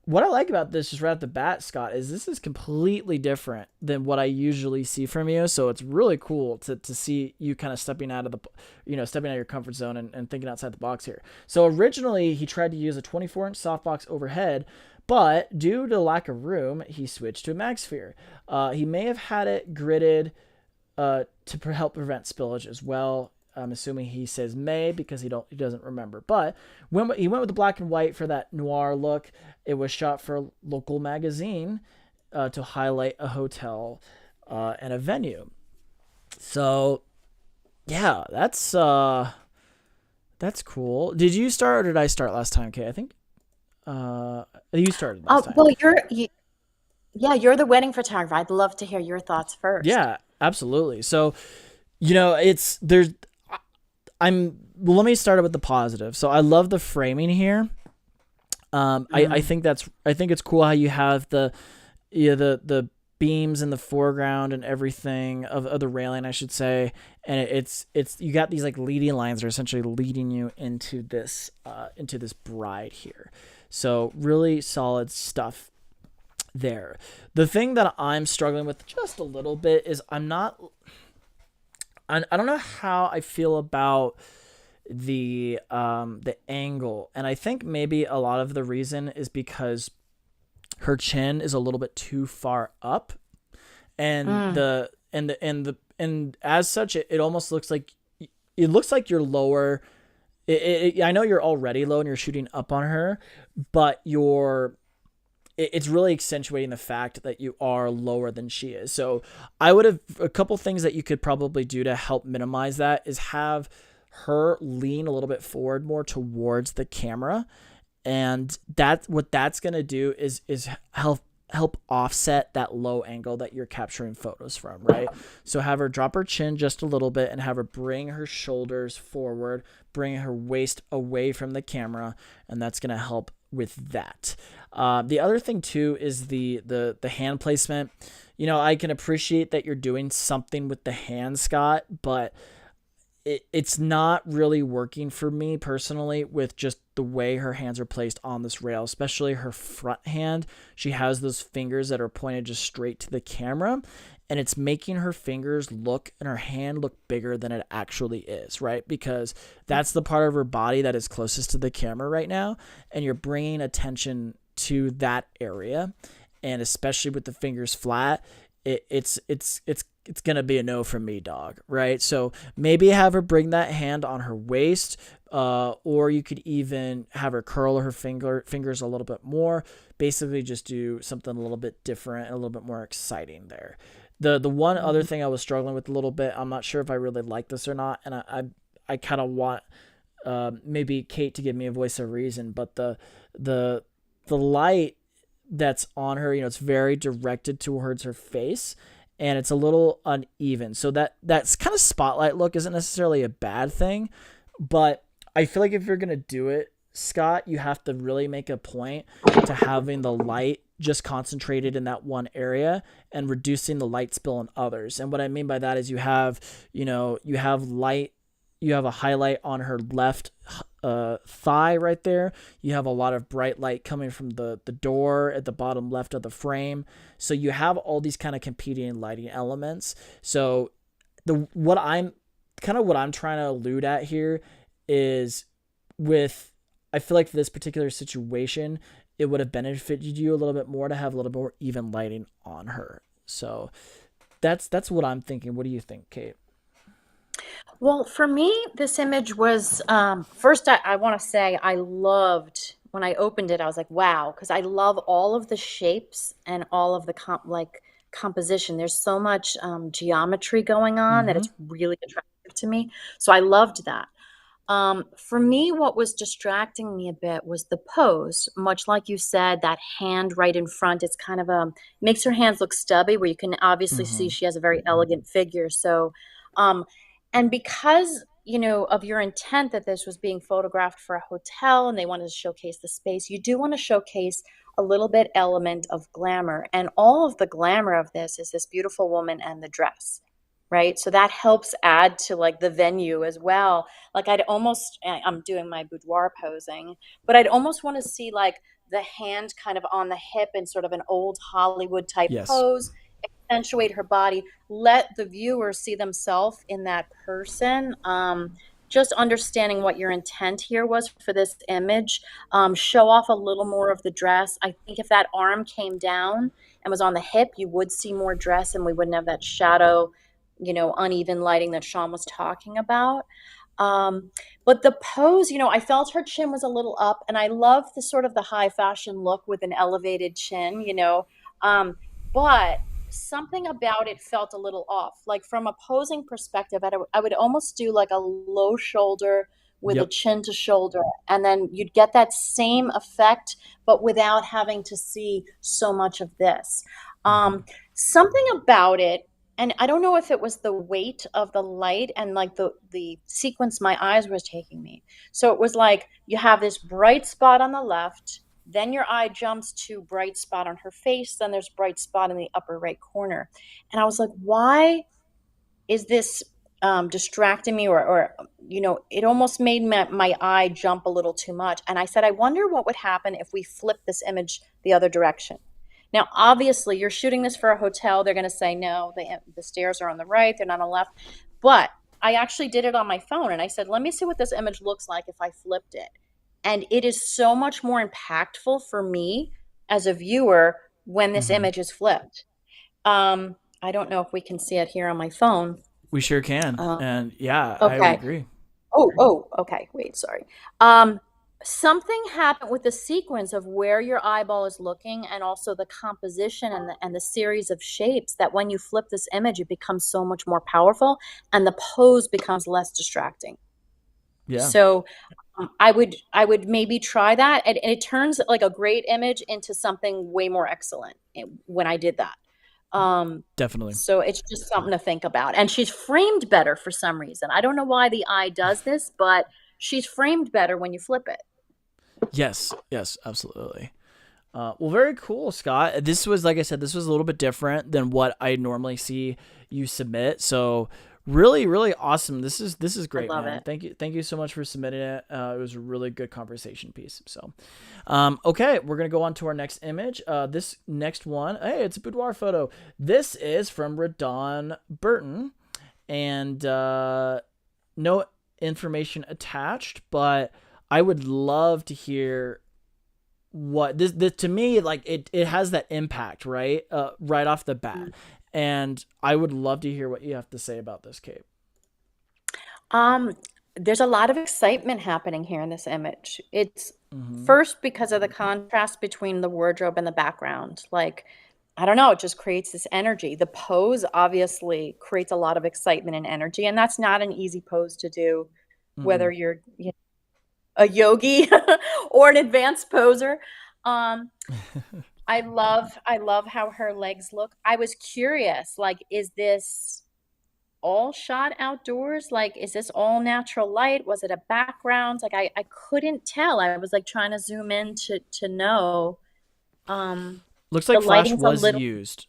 Speaker 1: what I like about this, just right off the bat, Scott, is this is completely different than what I usually see from you. So it's really cool to see you kind of stepping out of your comfort zone and thinking outside the box here. So originally he tried to use a 24-inch softbox overhead, but due to lack of room, he switched to a MagSphere. He may have had it gridded to help prevent spillage as well. I'm assuming he says may because he doesn't remember. But when he went with the black and white for that noir look, it was shot for a local magazine to highlight a hotel and a venue. So yeah, that's cool. Did you start or did I start last time, Kate? I think you started last time.
Speaker 2: Well, you're the wedding photographer. I'd love to hear your thoughts first.
Speaker 1: Yeah, absolutely. So, let me start with the positive. So I love the framing here. I think it's cool how you have the beams in the foreground and everything of the railing, I should say. And it's you got these like leading lines that are essentially leading you into this bride here. So really solid stuff there. The thing that I'm struggling with just a little bit is I don't know how I feel about the angle. And I think maybe a lot of the reason is because her chin is a little bit too far up, and and as such it almost looks like you're lower. I know you're already low and you're shooting up on her, but it's really accentuating the fact that you are lower than she is. So a couple things that you could probably do to help minimize that is have her lean a little bit forward more towards the camera. And what that's going to do is help offset that low angle that you're capturing photos from, right? So have her drop her chin just a little bit and have her bring her shoulders forward, bring her waist away from the camera, and that's going to help with that. The other thing too is the hand placement. I can appreciate that you're doing something with the hand, Scott, but it's not really working for me personally with just the way her hands are placed on this rail, especially her front hand. She has those fingers that are pointed just straight to the camera, and it's making her fingers and her hand look bigger than it actually is, right? Because that's the part of her body that is closest to the camera right now, and you're bringing attention to that area, and especially with the fingers flat, it's going to be a no from me, dog, right? So maybe have her bring that hand on her waist, or you could even have her curl her fingers a little bit more. Basically just do something a little bit different and a little bit more exciting there. The one other thing I was struggling with a little bit, I'm not sure if I really like this or not, and I kind of want maybe Kate to give me a voice of reason, but the light that's on her, it's very directed towards her face, and it's a little uneven. So that's kind of spotlight look isn't necessarily a bad thing, but I feel like if you're going to do it, Scott, you have to really make a point to having the light just concentrated in that one area and reducing the light spill in others. And what I mean by that is you have a highlight on her left thigh right there. You have a lot of bright light coming from the door at the bottom left of the frame. So you have all these kind of competing lighting elements. So what I'm trying to allude at here is I feel like for this particular situation, it would have benefited you a little bit more to have a little bit more even lighting on her. So that's what I'm thinking. What do you think, Kate?
Speaker 2: Well, for me, this image was first, I want to say I loved when I opened it, I was like, wow, because I love all of the shapes and all of the composition. There's so much geometry going on that
Speaker 1: Mm-hmm.
Speaker 2: it's really attractive to me. So I loved that. For me, what was distracting me a bit was the pose. Much like you said, that hand right in front, it's kind of makes her hands look stubby, where you can obviously see
Speaker 1: Mm-hmm.
Speaker 2: she has a very elegant figure. So, um, and because, of your intent that this was being photographed for a hotel and they wanted to showcase the space, you do want to showcase a little bit element of glamour. And all of the glamour of this is this beautiful woman and the dress, right? So that helps add to like the venue as well. Like I'm doing my boudoir posing, but I'd almost want to see like the hand kind of on the hip in sort of an old Hollywood type
Speaker 1: Yes.
Speaker 2: pose, accentuate her body, let the viewer see themselves in that person. Just understanding what your intent here was for this image, show off a little more of the dress. I think if that arm came down and was on the hip, you would see more dress and we wouldn't have that shadow, uneven lighting that Sean was talking about. Um, but the pose, I felt her chin was a little up, and I love the sort of the high fashion look with an elevated chin. But something about it felt a little off. Like from a posing perspective, I would almost do like a low shoulder with a
Speaker 1: Yep.
Speaker 2: chin to shoulder, and then you'd get that same effect, but without having to see so much of this.
Speaker 1: Mm-hmm.
Speaker 2: Um, Something about it, and I don't know if it was the weight of the light and like the sequence my eyes was taking me. So it was like you have this bright spot on the left, then your eye jumps to bright spot on her face, then there's bright spot in the upper right corner. And I was like, why is this distracting me, or it almost made my eye jump a little too much. And I said, I wonder what would happen if we flip this image the other direction. Now obviously you're shooting this for a hotel, they're going to say no, the stairs are on the right, they're not on the left. But I actually did it on my phone and I said, let me see what this image looks like if I flipped it. And it is so much more impactful for me as a viewer when this
Speaker 1: Mm-hmm.
Speaker 2: image is flipped. I don't know if we can see it here on my phone.
Speaker 1: We sure can.
Speaker 2: um,
Speaker 1: And yeah, I would
Speaker 2: okay.
Speaker 1: agree.
Speaker 2: Oh, okay. Wait, sorry. Um, Something happened with the sequence of where your eyeball is looking, and also the composition and the series of shapes, that when you flip this image, it becomes so much more powerful, and the pose becomes less distracting.
Speaker 1: Yeah.
Speaker 2: So I would maybe try that, and it turns like a great image into something way more excellent when I did that. Um,
Speaker 1: Definitely.
Speaker 2: so it's just something to think about. And she's framed better for some reason. I don't know why the eye does this, but she's framed better when you flip it.
Speaker 1: Yes. Yes. Absolutely. Well, very cool, Scott. This was, like I said, this was a little bit different than what I normally see you submit. So, really, really awesome. This is
Speaker 2: I
Speaker 1: great,
Speaker 2: love
Speaker 1: man.
Speaker 2: it.
Speaker 1: Thank you so much for submitting it. It was a really good conversation piece. So, okay, we're gonna go on to our next image. This next one, hey, it's a boudoir photo. This is from Radon Burton, and no information attached, but I would love to hear what this to me, like it has that impact, right, right off the bat, and I would love to hear what you have to say about this, Kate.
Speaker 2: Um, there's a lot of excitement happening here in this image. It's
Speaker 1: Mm-hmm.
Speaker 2: first because of the contrast between the wardrobe and the background. Like, I don't know, it just creates this energy. The pose obviously creates a lot of excitement and energy, and that's not an easy pose to do, whether
Speaker 1: Mm-mm.
Speaker 2: you're a yogi or an advanced poser. Um, I love how her legs look. I was curious, like, is this all shot outdoors? Like, is this all natural light? Was it a background? Like, I couldn't tell. I was like trying to zoom in to know. Um,
Speaker 1: Looks
Speaker 2: the
Speaker 1: like flash
Speaker 2: lighting's a
Speaker 1: was
Speaker 2: little
Speaker 1: used.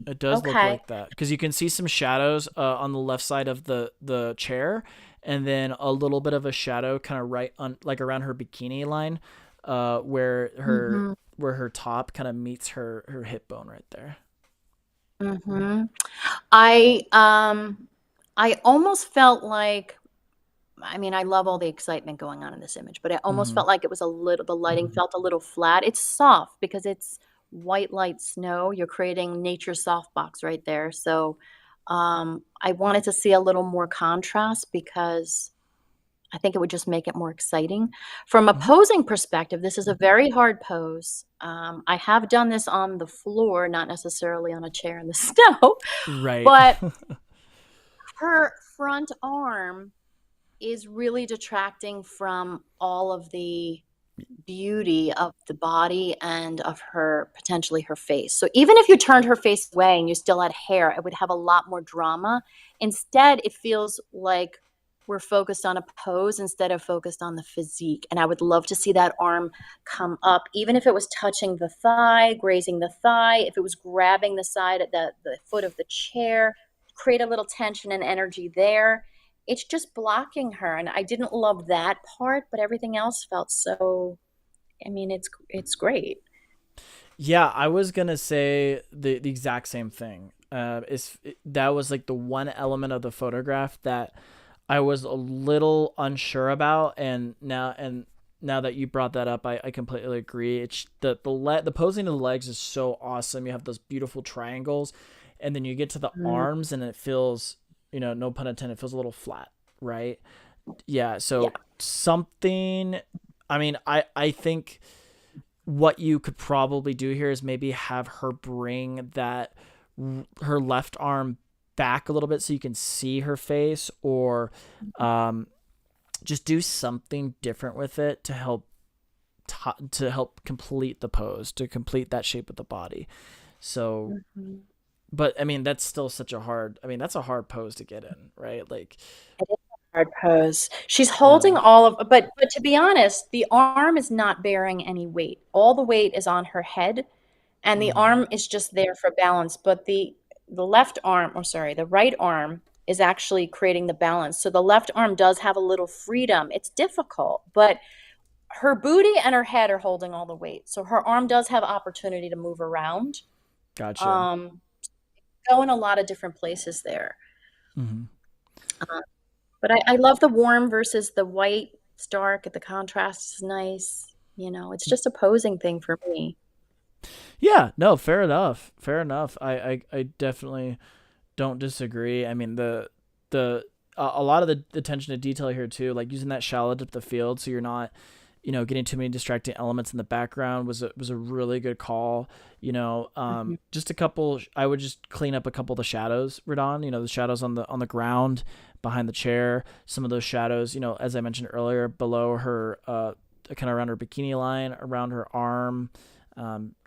Speaker 1: It does look
Speaker 2: okay.
Speaker 1: like that because you can see some shadows on the left side of the chair, and then a little bit of a shadow kind of right on, like around her bikini line, where her
Speaker 2: Mm-hmm.
Speaker 1: where her top kind of meets her hip bone right there.
Speaker 2: Mm-hmm. I um I almost felt like I mean, I love all the excitement going on in this image, but it almost
Speaker 1: Mm-hmm.
Speaker 2: felt like it was a little, the lighting felt a little flat. It's soft because it's white light snow. You're creating nature's softbox right there. So I wanted to see a little more contrast because I think it would just make it more exciting. From a
Speaker 1: Mm-hmm.
Speaker 2: posing perspective, this is a very hard pose. I have done this on the floor, not necessarily on a chair in the snow,
Speaker 1: Right.
Speaker 2: but her front arm is really detracting from all of the beauty of the body and of her potentially her face. So even if you turned her face away and you still had hair, it would have a lot more drama. Instead, it feels like we're focused on a pose instead of focused on the physique. And I would love to see that arm come up, even if it was touching the thigh, grazing the thigh, if it was grabbing the side of the foot of the chair, create a little tension and energy there. It's just blocking her. And I didn't love that part, but everything else felt so, I mean, it's great.
Speaker 1: Yeah, I was gonna say the exact same thing. That was like the one element of the photograph that I was a little unsure about, and now that you brought that up, I completely agree. It's the posing of the legs is so awesome. You have those beautiful triangles, and then you get to the
Speaker 2: Mm,
Speaker 1: arms, and it feels, no pun intended, it feels a little flat, right? Yeah.
Speaker 2: yeah.
Speaker 1: So something. I mean, I think what you could probably do here is maybe have her bring that her left arm back a little bit so you can see her face, or um, just do something different with it to help complete the pose, to complete that shape of the body. So,
Speaker 2: Mhm.
Speaker 1: but I mean, that's still such a hard. I mean, that's a hard pose to get in, right? Like,
Speaker 2: It is a hard pose. She's
Speaker 1: yeah.
Speaker 2: holding all of, but to be honest, the arm is not bearing any weight. All the weight is on her head, and the
Speaker 1: Mm-hmm.
Speaker 2: arm is just there for balance. But the left arm, or sorry, the right arm is actually creating the balance. So the left arm does have a little freedom. It's difficult, but her booty and her head are holding all the weight. So her arm does have opportunity to move around.
Speaker 1: Gotcha.
Speaker 2: Um, go in a lot of different places there.
Speaker 1: Mm-hmm.
Speaker 2: Uh, but I love the warm versus the white. It's dark. The contrast is nice. It's just a posing thing for me.
Speaker 1: Yeah. No. Fair enough. Fair enough. I definitely don't disagree. I mean, the a lot of the attention to detail here too, like using that shallow depth of field, so you're not, getting too many distracting elements in the background, was a really good call.
Speaker 2: Mhm.
Speaker 1: Just a couple. I would just clean up a couple of the shadows, Radon. The shadows on the ground behind the chair. Some of those shadows, as I mentioned earlier, below her, kind of around her bikini line, around her arm.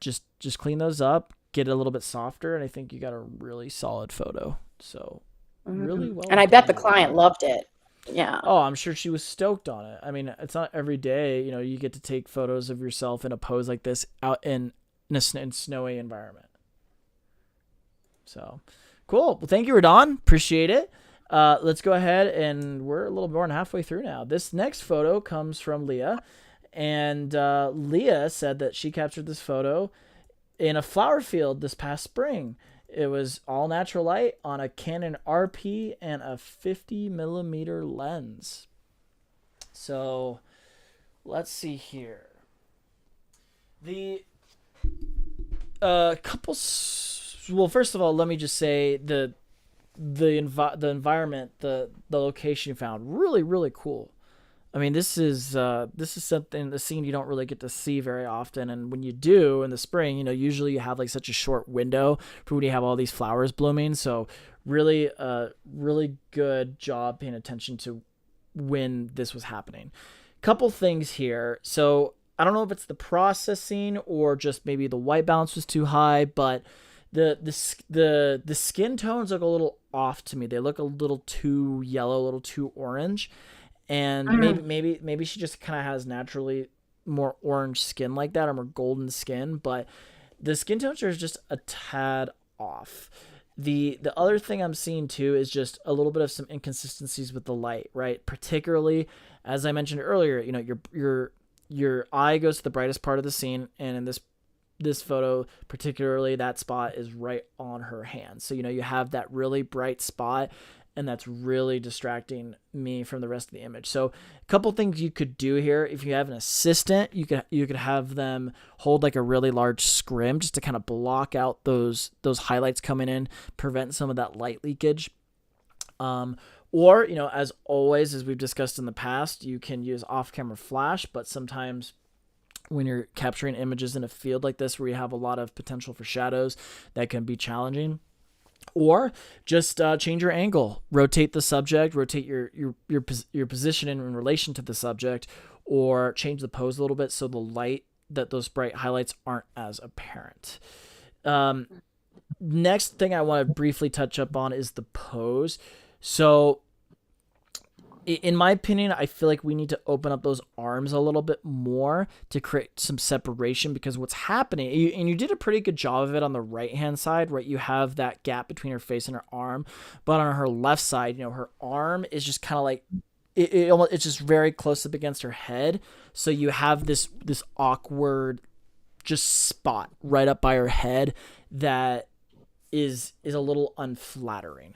Speaker 1: Just clean those up, get it a little bit softer, and I think you got a really solid photo. So really well
Speaker 2: And I bet the
Speaker 1: done.
Speaker 2: client loved it. Yeah.
Speaker 1: Oh, I'm sure she was stoked on it. I mean, it's not every day, you get to take photos of yourself in a pose like this out in a snowy environment. So cool. Well, thank you, Radon. Appreciate it. Let's go ahead, and we're a little more than halfway through now. This next photo comes from Leah, and Leah said that she captured this photo in a flower field this past spring. It was all natural light on a Canon RP and a 50 millimeter lens. So let's see here. The couple. Well, first of all, let me just say the environment, the location you found, really really cool. I mean, this is something, the scene you don't really get to see very often, and when you do in the spring, usually you have like such a short window for when you have all these flowers blooming. So really, really good job paying attention to when this was happening. Couple things here. So I don't know if it's the processing or just maybe the white balance was too high, but the skin tones look a little off to me. They look a little too yellow, a little too orange, and maybe
Speaker 2: Mm.
Speaker 1: maybe maybe she just kind of has naturally more orange skin like that, or more golden skin, but the skin temperature is just a tad off. The other thing I'm seeing too is just a little bit of some inconsistencies with the light, right? Particularly, as I mentioned earlier, your eye goes to the brightest part of the scene, and in this photo particularly, that spot is right on her hand. So you have that really bright spot, and that's really distracting me from the rest of the image. So a couple things you could do here: if you have an assistant, you could have them hold like a really large scrim just to kind of block out those highlights coming in, prevent some of that light leakage. Or, as always, as we've discussed in the past, you can use off-camera flash, but sometimes when you're capturing images in a field like this where you have a lot of potential for shadows, that can be challenging. Or just change your angle, rotate the subject, rotate your position in relation to the subject, or change the pose a little bit so the light, that those bright highlights aren't as apparent. Next thing I want to briefly touch up on is the pose. So in my opinion, I feel like we need to open up those arms a little bit more to create some separation, because what's happening, and you did a pretty good job of it on the right-hand side, right? You have that gap between her face and her arm, but on her left side, her arm is just kind of like, it's just very close up against her head. So you have this awkward just spot right up by her head that is a little unflattering.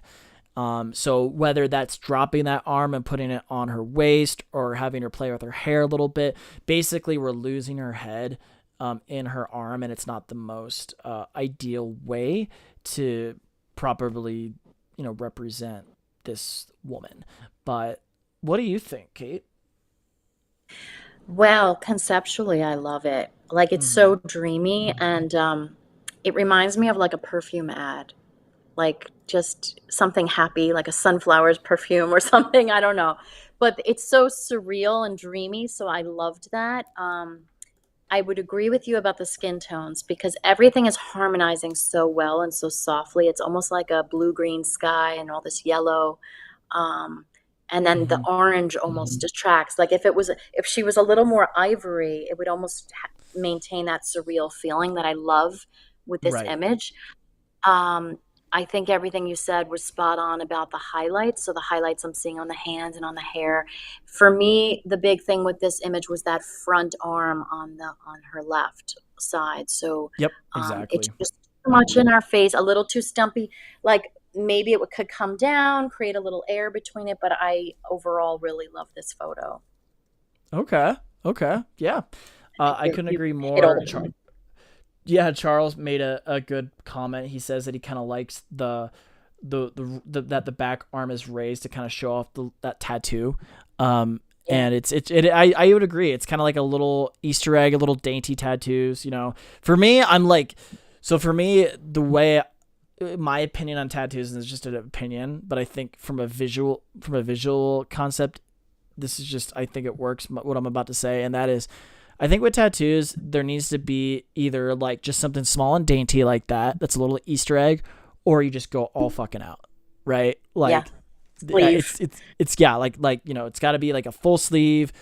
Speaker 1: So whether that's dropping that arm and putting it on her waist or having her play with her hair a little bit, basically we're losing her head in her arm, and it's not the most ideal way to properly, represent this woman. But what do you think, Cate?
Speaker 2: Well, conceptually, I love it. Like it's so dreamy, and it reminds me of like a perfume ad, like just something happy, like a sunflowers perfume or something. I don't know, but it's so surreal and dreamy. So I loved that. I would agree with you about the skin tones because everything is harmonizing so well and so softly. It's almost like a blue-green sky and all this yellow. Um, and then the
Speaker 1: Mm-hmm.
Speaker 2: orange almost detracts. Like if she was a little more ivory, it would almost maintain that surreal feeling that I love with this
Speaker 1: Right.
Speaker 2: image. Um, I think everything you said was spot on about the highlights. So the highlights I'm seeing on the hands and on the hair. For me, the big thing with this image was that front arm on her left side. So
Speaker 1: Yep.
Speaker 2: it's
Speaker 1: Exactly.
Speaker 2: just too much in our face, a little too stumpy. Like maybe could come down, create a little air between it. But I overall really love this photo.
Speaker 1: Okay. Okay. Yeah.
Speaker 2: I think
Speaker 1: I couldn't
Speaker 2: you
Speaker 1: agree
Speaker 2: hit all
Speaker 1: more.
Speaker 2: the points.
Speaker 1: Yeah, Charles made a good comment. He says that he kind of likes the that the back arm is raised to kind of show off that tattoo.
Speaker 2: Yeah.
Speaker 1: And I would agree. It's kind of like a little Easter egg, a little dainty tattoos. For me, I'm like, so for me, the way my opinion on tattoos is just an opinion, but I think from a visual concept, this is just, I think it works. What I'm about to say, and that is, I think with tattoos, there needs to be either like just something small and dainty like that, that's a little Easter egg, or you just go all fucking out, right?
Speaker 2: Yeah.
Speaker 1: Like,
Speaker 2: Sleeve.
Speaker 1: it's yeah, like it's got to be like a full sleeve,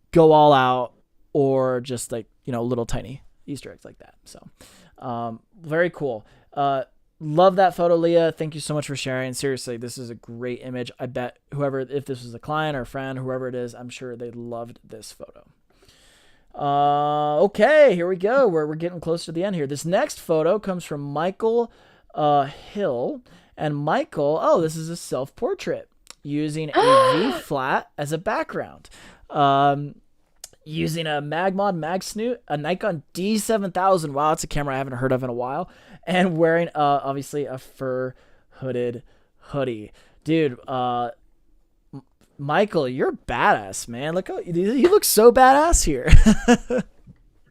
Speaker 1: go all out, or just like little tiny Easter eggs like that. So, very cool. Love that photo, Leah. Thank you so much for sharing. Seriously, this is a great image. I bet if this was a client or a friend, whoever it is, I'm sure they loved this photo. Okay, here we go. We're getting close to the end here. This next photo comes from Michael Hill. And Michael, this is a self-portrait using a V flat as a background. Using a Magmod Mag Snoot, a Nikon D7000. Wow, it's a camera I haven't heard of in a while. And wearing, obviously, a fur hooded hoodie. Dude, Michael, you're badass, man. You look so badass here.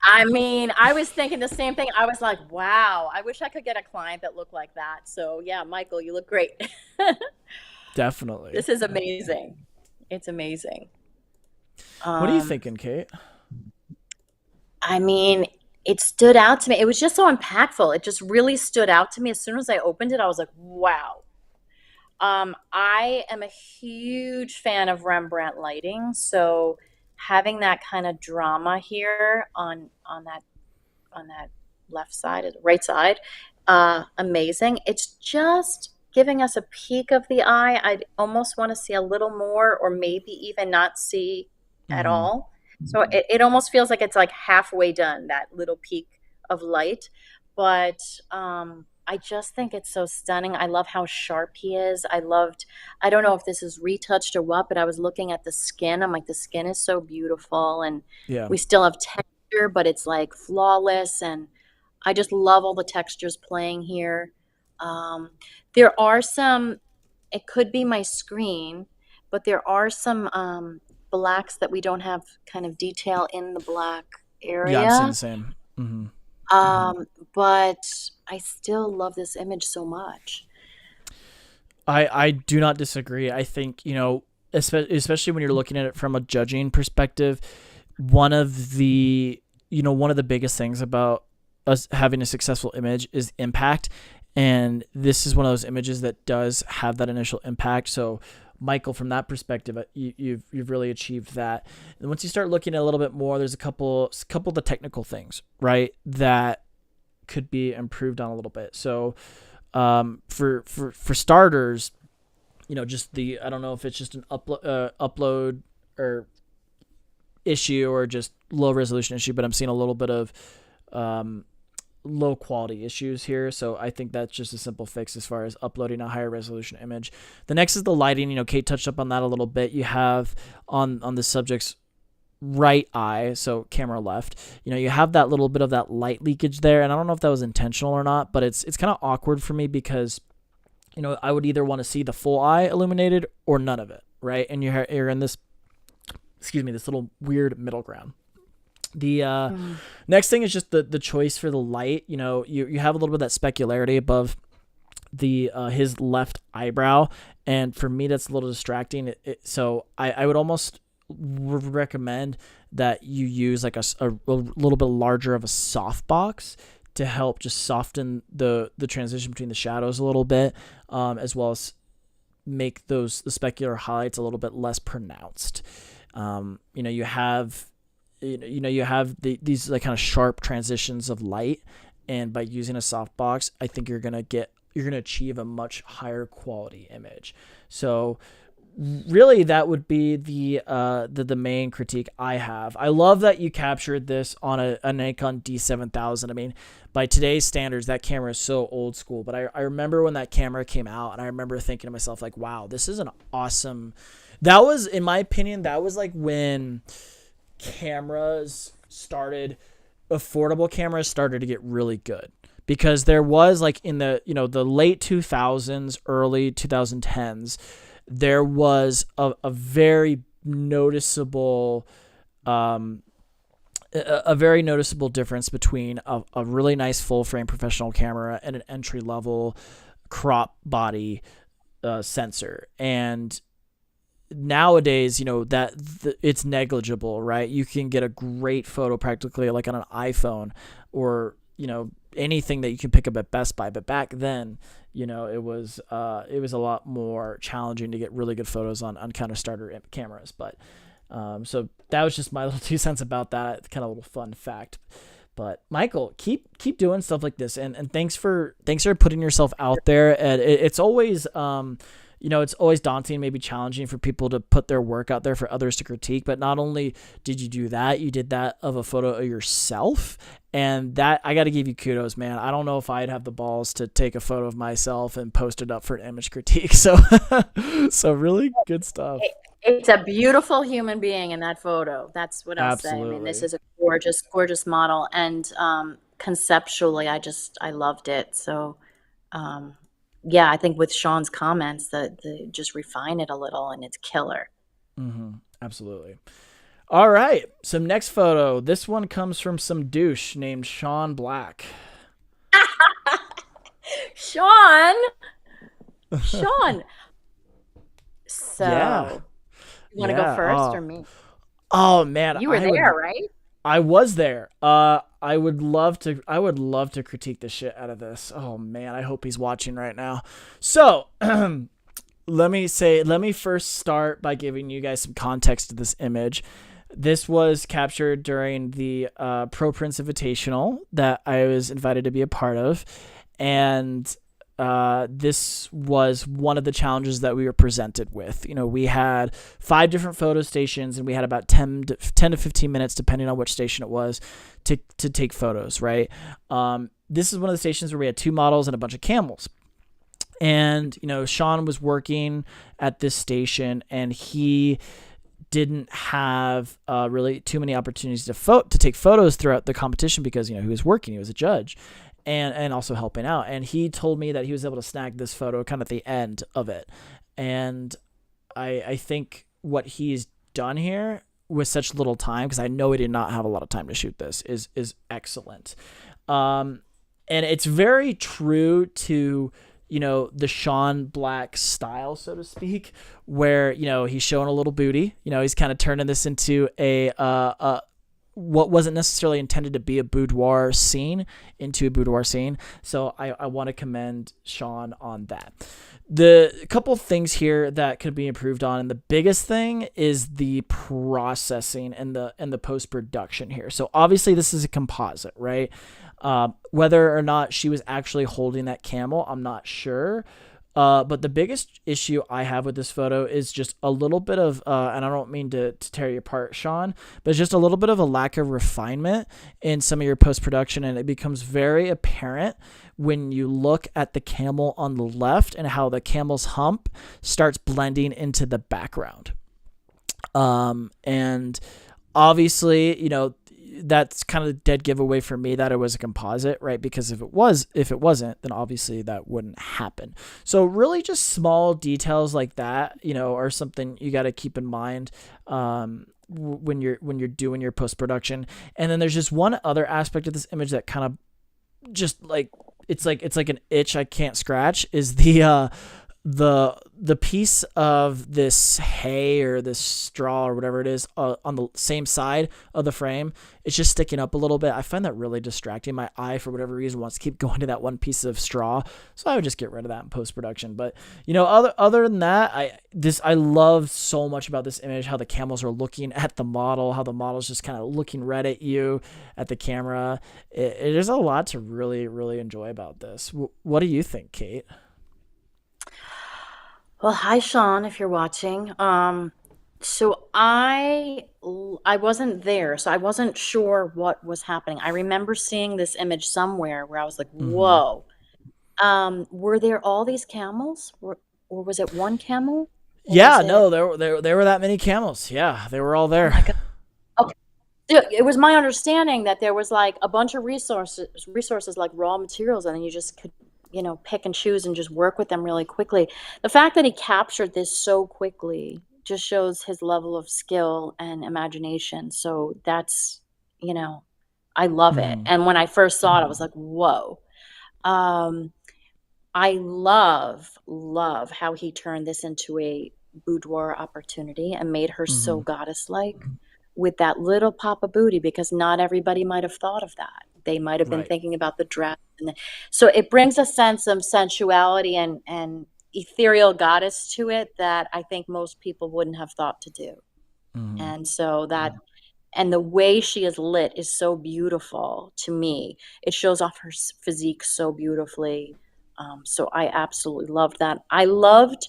Speaker 2: I mean, I was thinking the same thing. I was like, wow, I wish I could get a client that looked like that. So, yeah, Michael, you look great.
Speaker 1: Definitely.
Speaker 2: This is amazing. It's amazing.
Speaker 1: What are you
Speaker 2: Um,
Speaker 1: thinking, Cate?
Speaker 2: I mean, it stood out to me. It was just so impactful. It just really stood out to me. As soon as I opened it, I was like, wow. I am a huge fan of Rembrandt lighting, so having that kind of drama here on that left side, right side, amazing. It's just giving us a peek of the eye. I'd almost want to see a little more, or maybe even not see at
Speaker 1: Mm-hmm.
Speaker 2: all. So it almost feels like it's like halfway done, that little peak of light. But I just think it's so stunning. I love how sharp he is. I don't know if this is retouched or what, but I was looking at the skin. I'm like, the skin is so beautiful, and
Speaker 1: Yeah.
Speaker 2: we still have texture, but it's like flawless. And I just love all the textures playing here. Um, there are some, it could be my screen, but there are some blacks that we don't have kind of detail in the black
Speaker 1: Yeah, I'm seeing the
Speaker 2: area.
Speaker 1: same. Hmm.
Speaker 2: But I still love this image so much.
Speaker 1: I do not disagree. I think, especially when you're looking at it from a judging perspective, one of the one of the biggest things about us having a successful image is impact, and this is one of those images that does have that initial impact. So Michael, from that perspective, you've really achieved that. And once you start looking at a little bit more, there's a couple of the technical things, right, that could be improved on a little bit. So for starters, just I don't know if it's just an upload or issue or just low resolution issue, but I'm seeing a little bit of low quality issues here. So I think that's just a simple fix as far as uploading a higher resolution image. The next is the lighting. Kate touched up on that a little bit. You have on the subject's right eye, so camera left, you have that little bit of that light leakage there, and I don't know if that was intentional or not, but it's kind of awkward for me because I would either want to see the full eye illuminated or none of it, right? And you're in this this little weird middle ground. The next thing is just the choice for the light. You have a little bit of that specularity above the his left eyebrow, and for me that's a little distracting. So I would almost recommend that you use like a little bit larger of a softbox to help just soften the transition between the shadows a little bit, as well as make the specular highlights a little bit less pronounced. You have these like kind of sharp transitions of light, and by using a softbox, I think you're gonna achieve a much higher quality image. So really that would be the main critique I have. I love that you captured this on a Nikon D7000. I mean, by today's standards, that camera is so old school, but I remember when that camera came out, and I remember thinking to myself, like, wow, this is an awesome, that was, in my opinion, that was like when affordable cameras started to get really good, because there was like in the the late 2000s, early 2010s, there was a very noticeable difference between a really nice full frame professional camera and an entry level crop body sensor. And nowadays, it's negligible, right? You can get a great photo practically like on an iPhone or anything that you can pick up at Best Buy. But back then, it was a lot more challenging to get really good photos on kind of starter cameras. But so that was just my little 2 cents about that kind of little fun fact. But Michael, keep doing stuff like this, and thanks for putting yourself out there. And it's always it's always daunting, maybe challenging for people to put their work out there for others to critique. But not only did you do that, you did that of a photo of yourself. And that, I got to give you kudos, man. I don't know if I'd have the balls to take a photo of myself and post it up for an image critique. So, so really good stuff.
Speaker 2: It's a beautiful human being in that photo. That's what I'll say. I mean, this
Speaker 1: Absolutely.
Speaker 2: is a gorgeous, gorgeous model. And conceptually, I loved it. So, yeah, I think with Sean's comments that just refine it a little, and it's killer.
Speaker 1: Mm-hmm. Absolutely. All right. So next photo. This one comes from some douche named Sean Black.
Speaker 2: Sean, Sean. So,
Speaker 1: Yeah.
Speaker 2: you want to go
Speaker 1: Yeah.
Speaker 2: first or me?
Speaker 1: Oh man,
Speaker 2: You were there, right?
Speaker 1: I was there. I would love to critique the shit out of this. Oh man, I hope he's watching right now. So, let me first start by giving you guys some context to this image. This was captured during the Pro Prince Invitational that I was invited to be a part of, and this was one of the challenges that we were presented with. We had 5 different photo stations, and we had about 10 to 15 minutes, depending on which station it was, to take photos, right? This is one of the stations where we had 2 models and a bunch of camels. And, Sean was working at this station, and he didn't have really too many opportunities to take photos throughout the competition because, he was working, he was a judge, and also helping out. And he told me that he was able to snag this photo kind of at the end of it. And I think what he's done here with such little time, because I know he did not have a lot of time to shoot this, is excellent. And it's very true to the Sean Black style, so to speak, where, he's showing a little booty, he's kind of turning this into what wasn't necessarily intended to be a boudoir scene into a boudoir scene. So I want to commend Sean on that. The couple things here that could be improved on, and the biggest thing is the processing and the post-production here. So obviously this is a composite, right? Whether or not she was actually holding that camel, I'm not sure. But the biggest issue I have with this photo is just a little bit of, and I don't mean to tear you apart, Sean, but just a little bit of a lack of refinement in some of your post-production. And it becomes very apparent when you look at the camel on the left and how the camel's hump starts blending into the background. And obviously, that's kind of a dead giveaway for me that it was a composite, right? Because if it wasn't, then obviously that wouldn't happen. So really just small details like that, are something you got to keep in mind, when you're doing your post-production. And then there's just one other aspect of this image that kind of just like, it's like an itch I can't scratch, is the piece of this hay or this straw or whatever it is on the same side of the frame. It's just sticking up a little bit. I find that really distracting. My eye, for whatever reason, wants to keep going to that one piece of straw. So I would just get rid of that in post-production. But, other than that, I love so much about this image, how the camels are looking at the model, how the model's just kind of looking right at you, at the camera. There's a lot to really, really enjoy about this. What do you think, Cate?
Speaker 2: Well, hi, Sean, if you're watching. So I wasn't there, so I wasn't sure what was happening. I remember seeing this image somewhere where I was like,
Speaker 1: Mm-hmm.
Speaker 2: "Whoa!" Were there all these camels, or was it one camel, or was
Speaker 1: Yeah,
Speaker 2: it?
Speaker 1: no, there were that many camels. Yeah, they were all
Speaker 2: Oh
Speaker 1: there.
Speaker 2: my God! Okay, yeah, it was my understanding that there was like a bunch of resources like raw materials, and then you just could, pick and choose and just work with them really quickly. The fact that he captured this so quickly just shows his level of skill and imagination. So that's, you know, I love it.
Speaker 1: Mm-hmm.
Speaker 2: And when I first saw it, I was like, whoa. Um, I love how he turned this into a boudoir opportunity and made her so
Speaker 1: Mm-hmm.
Speaker 2: goddess-like with that little pop of booty, because not everybody might have thought of that. They might have been
Speaker 1: Right.
Speaker 2: thinking about the dress, so it brings a sense of sensuality and ethereal goddess to it that I think most people wouldn't have thought to do.
Speaker 1: Mm-hmm.
Speaker 2: And so that, and the way she is lit is so beautiful to me. It shows off her physique so beautifully. So I absolutely loved that. I loved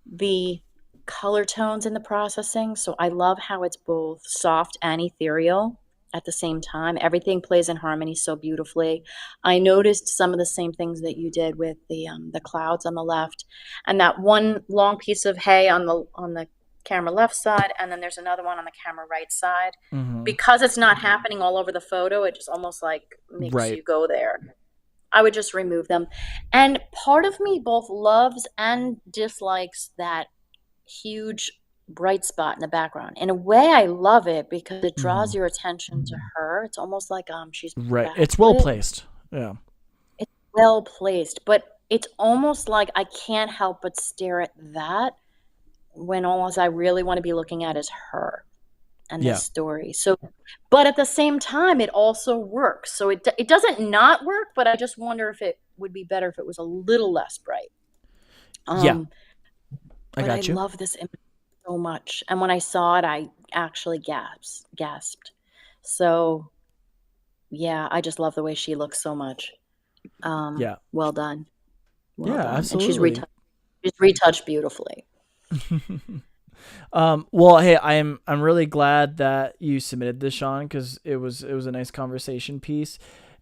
Speaker 2: the color tones in the processing. So I love how it's both soft and ethereal at the same time. Everything plays in harmony so beautifully. I noticed some of the same things that you did with the clouds on the left, and that one long piece of hay on the camera left side, and then there's another one on the camera right side.
Speaker 1: Mm-hmm.
Speaker 2: Because it's not happening all over the photo, it just almost like makes
Speaker 1: Right.
Speaker 2: you go there. I would just remove them. And part of me both loves and dislikes that huge bright spot in the background. In a way, I love it because it
Speaker 1: Mm-hmm.
Speaker 2: draws your attention to her. It's almost like she's
Speaker 1: Right. It's well
Speaker 2: backlit.
Speaker 1: placed. Yeah.
Speaker 2: It's well placed, but it's almost like I can't help but stare at that when almost I really want to be looking at is her and this
Speaker 1: Yeah.
Speaker 2: story. So, but at the same time, it also works. So it doesn't not work, but I just wonder if it would be better if it was a little less bright.
Speaker 1: Yeah.
Speaker 2: Um,
Speaker 1: I
Speaker 2: but I
Speaker 1: got you.
Speaker 2: love this image so much, and when I saw it, I actually gasped. So yeah, I just love the way she looks so much.
Speaker 1: Yeah.
Speaker 2: Well done. Well
Speaker 1: Yeah,
Speaker 2: done. And
Speaker 1: absolutely.
Speaker 2: she's retouched beautifully.
Speaker 1: Well, hey, I'm really glad that you submitted this, Sean, because it was a nice conversation piece,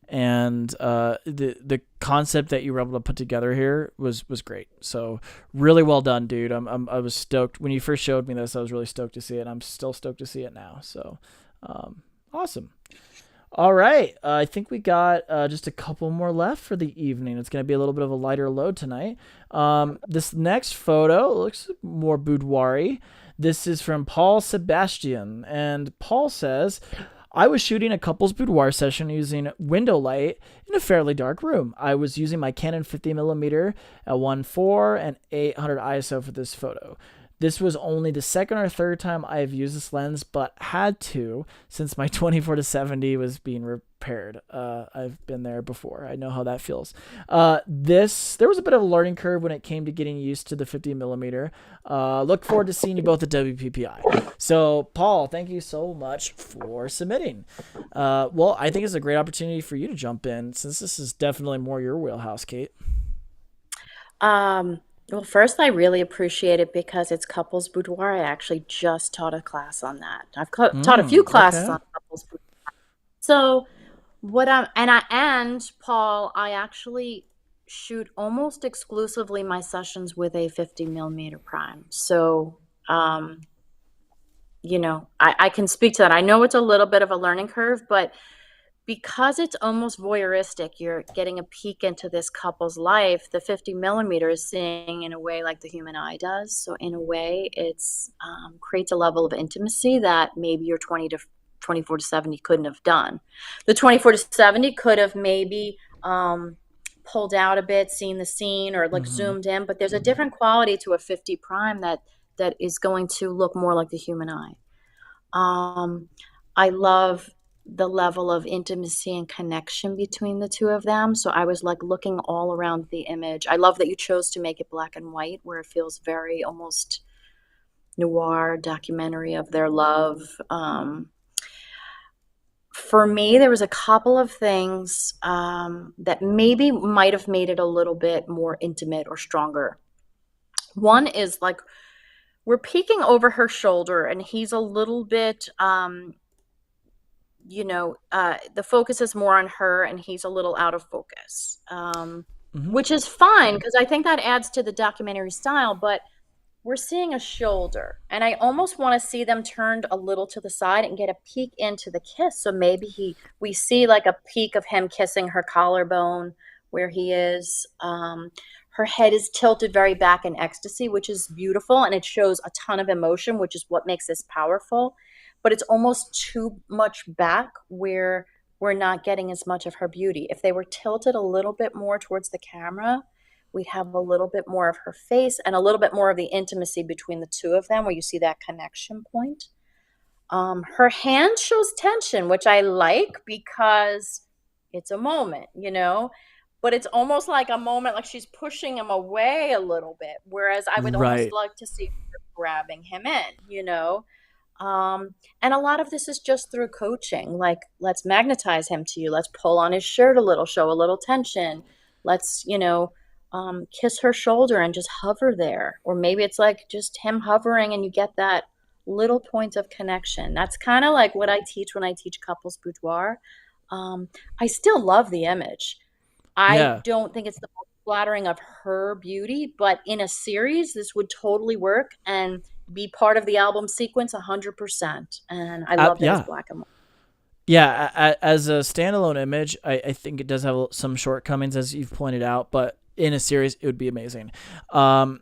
Speaker 1: and the concept that you were able to put together here was great. So really well done, dude. I was stoked when you first showed me this. I was really stoked to see it. I'm still stoked to see it now. So awesome. All right, I think we got just a couple more left for the evening. It's going to be a little bit of a lighter load tonight. This next photo looks more boudoir. This is from Paul Sebastian, and Paul says, I was shooting a couple's boudoir session using window light in a fairly dark room. I was using my Canon 50mm at 1.4 and 800 ISO for this photo. This was only the second or third time I have used this lens, but had to since my 24-70 was being repaired. I've been there before. I know how that feels. There was a bit of a learning curve when it came to getting used to the 50mm. Look forward to seeing you both at WPPI. So, Paul, thank you so much for submitting. Well, I think it's a great opportunity for you to jump in since this is definitely more your wheelhouse, Cate.
Speaker 2: Um, well, first, I really appreciate it because it's couples boudoir. I actually just taught a class on that. Taught a few classes
Speaker 1: Okay.
Speaker 2: on couples boudoir. So, and Paul, I actually shoot almost exclusively my sessions with a 50 millimeter prime. So, um, I can speak to that. I know it's a little bit of a learning curve, but because it's almost voyeuristic, you're getting a peek into this couple's life. The 50 millimeter is seeing in a way like the human eye does. So in a way, it's creates a level of intimacy that maybe your 24-70 couldn't have done. The 24-70 could have maybe pulled out a bit, seen the scene, or like
Speaker 1: Mm-hmm.
Speaker 2: zoomed in. But there's a different quality to a 50 prime that is going to look more like the human eye. Um, I love the level of intimacy and connection between the two of them. So I was like looking all around the image. I love that you chose to make it black and white, where it feels very almost noir documentary of their love. For me, there was a couple of things that maybe might have made it a little bit more intimate or stronger. One is like we're peeking over her shoulder, and he's a little bit the focus is more on her and he's a little out of focus,
Speaker 1: Mm-hmm.
Speaker 2: which is fine because I think that adds to the documentary style. But we're seeing a shoulder, and I almost want to see them turned a little to the side and get a peek into the kiss. So maybe we see like a peek of him kissing her collarbone where he is. Her head is tilted very back in ecstasy, which is beautiful, and it shows a ton of emotion, which is what makes this powerful. But it's almost too much back where we're not getting as much of her beauty. If they were tilted a little bit more towards the camera, we'd have a little bit more of her face and a little bit more of the intimacy between the two of them, where you see that connection point. Her hand shows tension, which I like because it's a moment. But it's almost like a moment like she's pushing him away a little bit, whereas I would almost
Speaker 1: Right.
Speaker 2: like to see her grabbing him in. And a lot of this is just through coaching. Like, let's magnetize him to you. Let's pull on his shirt a little, show a little tension. Let's kiss her shoulder and just hover there. Or maybe it's like just him hovering and you get that little point of connection. That's kind of like what I teach when I teach couples boudoir. Um, I still love the image. I
Speaker 1: Yeah.
Speaker 2: don't think it's the most flattering of her beauty, but in a series, this would totally work and be part of the album sequence 100%. And I love that it's
Speaker 1: Yeah.
Speaker 2: black and white.
Speaker 1: Yeah, as a standalone image, I think it does have some shortcomings, as you've pointed out, but in a series, it would be amazing. Um,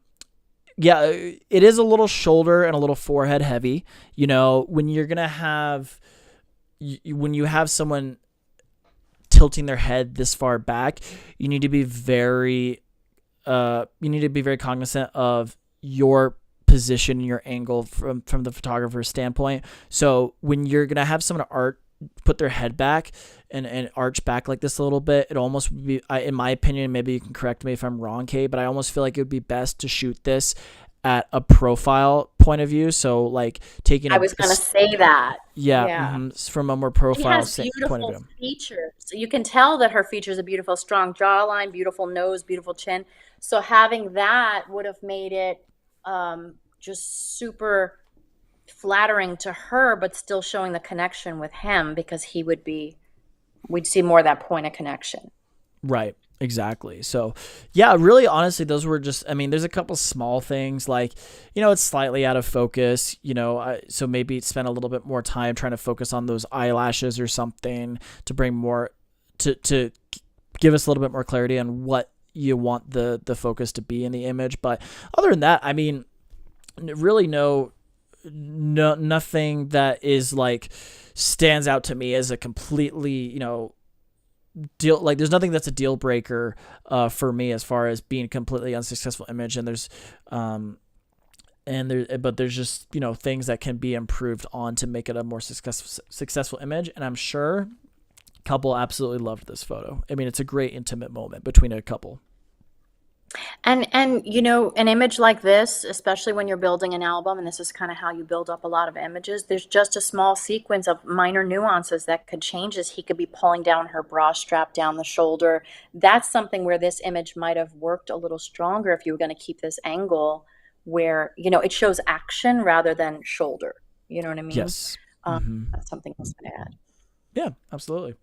Speaker 1: yeah, it is a little shoulder and a little forehead heavy. When you're gonna have when you have someone tilting their head this far back, you need to be very cognizant of your position, your angle from the photographer's standpoint. So when you're gonna have someone put their head back and arch back like this a little bit, it almost would be, in my opinion, maybe you can correct me if I'm wrong, Kate, but I almost feel like it would be best to shoot this at a profile point of view. So like taking
Speaker 2: I was going to say that.
Speaker 1: yeah,
Speaker 2: Yeah.
Speaker 1: from a more
Speaker 2: She
Speaker 1: profile
Speaker 2: has
Speaker 1: point of
Speaker 2: beautiful
Speaker 1: view.
Speaker 2: features. So you can tell that her features are beautiful, strong jawline, beautiful nose, beautiful chin. So having that would have made it just super flattering to her, but still showing the connection with him because we'd see more of that point of connection.
Speaker 1: Right. Exactly. So, yeah, really, honestly, those were just, I mean, there's a couple small things like, it's slightly out of focus, so maybe spend a little bit more time trying to focus on those eyelashes or something to bring more, to give us a little bit more clarity on what you want the focus to be in the image. But other than that, I mean, really nothing that is like stands out to me as a completely, deal, like there's nothing that's a deal breaker for me as far as being a completely unsuccessful image. And there's just things that can be improved on to make it a more successful image. And I'm sure couple absolutely loved this photo. I mean, it's a great intimate moment between a couple.
Speaker 2: And an image like this, especially when you're building an album, and this is kind of how you build up a lot of images, there's just a small sequence of minor nuances that could change as he could be pulling down her bra strap down the shoulder. That's something where this image might have worked a little stronger if you were going to keep this angle where, it shows action rather than shoulder. You know what I mean?
Speaker 1: Yes. Mm-hmm.
Speaker 2: That's something else to add.
Speaker 1: Yeah, absolutely.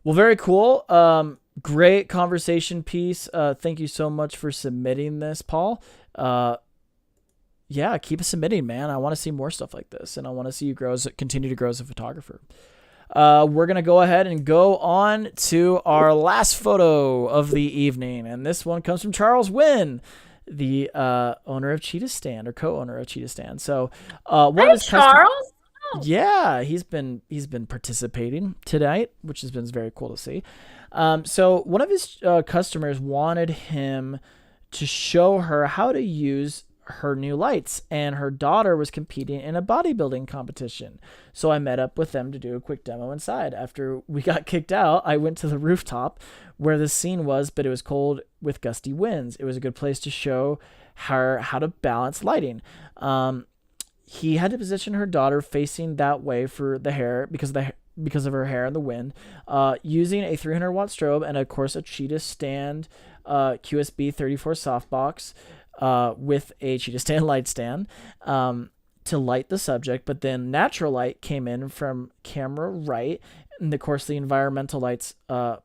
Speaker 1: Well, very cool. Great conversation piece. Thank you so much for submitting this, Paul. Yeah, keep submitting, man. I want to see more stuff like this, and I want to see you continue to grow as a photographer. We're going to go ahead and go on to our last photo of the evening, and this one comes from Charles Wynn, the owner of Cheetah Stand, or co-owner of Cheetah Stand. So, one of his
Speaker 2: Charles.
Speaker 1: Yeah, he's been participating tonight, which has been very cool to see. So one of his customers wanted him to show her how to use her new lights, and her daughter was competing in a bodybuilding competition. So I met up with them to do a quick demo inside. After we got kicked out, I went to the rooftop where the scene was, but it was cold with gusty winds. It was a good place to show her how to balance lighting. He had to position her daughter facing that way for the hair because of her hair and the wind, using a 300-watt strobe and, of course, a Cheetah Stand QSB 34 softbox with a Cheetah Stand light stand to light the subject. But then natural light came in from camera right, and, of course, the environmental lights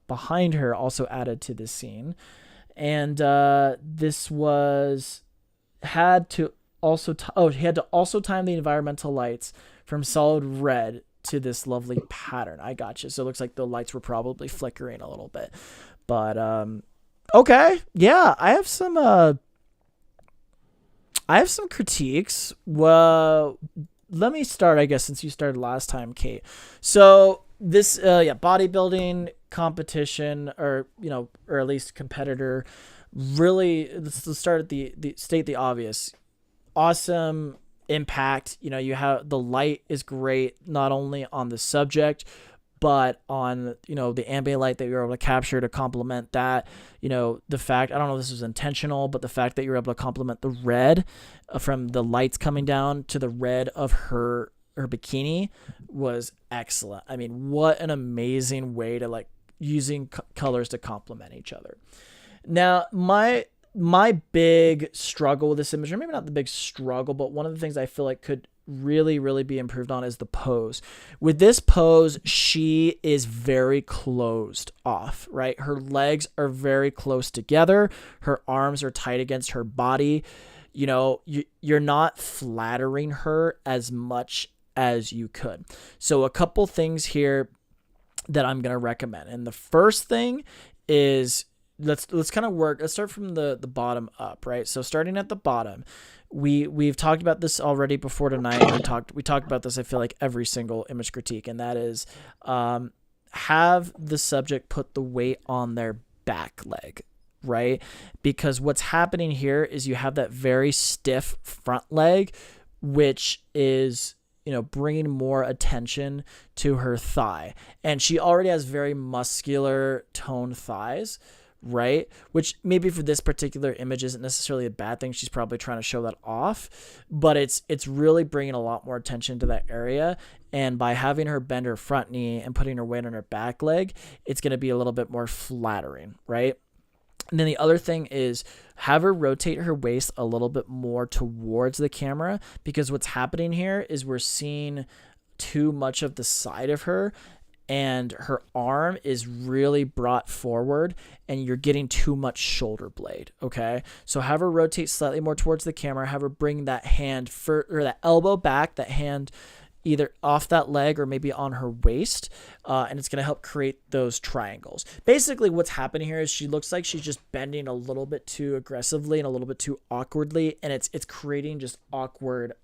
Speaker 1: behind her also added to this scene. And this had to also he had to also time the environmental lights from solid red to this lovely pattern. I gotcha. So it looks like the lights were probably flickering a little bit, but okay, yeah, I have some critiques. Well, let me start, I guess, since you started last time, Cate. So this bodybuilding competition, or or at least competitor, really, let's start at the state the obvious. Awesome impact. You have the light is great, not only on the subject, but on, the ambient light that you're able to capture to complement that. The fact, I don't know if this was intentional, but the fact that you're able to complement the red from the lights coming down to the red of her bikini was excellent. I mean, what an amazing way to using colors to complement each other. Now, my big struggle with this image, or maybe not the big struggle, but one of the things I feel like could really, really be improved on is the pose. With this pose, she is very closed off, right? Her legs are very close together. Her arms are tight against her body. You're not flattering her as much as you could. So a couple things here that I'm going to recommend. And the first thing is, let's kind of work. Let's start from the bottom up, right? So starting at the bottom, we've talked about this already before tonight. We talked about this, I feel like, every single image critique, and that is have the subject put the weight on their back leg, right? Because what's happening here is you have that very stiff front leg, which is bringing more attention to her thigh, and she already has very muscular toned thighs, right? Which maybe for this particular image isn't necessarily a bad thing. She's probably trying to show that off, but it's really bringing a lot more attention to that area. And by having her bend her front knee and putting her weight on her back leg, it's going to be a little bit more flattering, right? And then the other thing is have her rotate her waist a little bit more towards the camera, because what's happening here is we're seeing too much of the side of her, and her arm is really brought forward and you're getting too much shoulder blade. Okay. So have her rotate slightly more towards the camera, have her bring that hand or that elbow back, that hand either off that leg or maybe on her waist. And it's going to help create those triangles. Basically what's happening here is she looks like she's just bending a little bit too aggressively and a little bit too awkwardly. And it's creating just awkward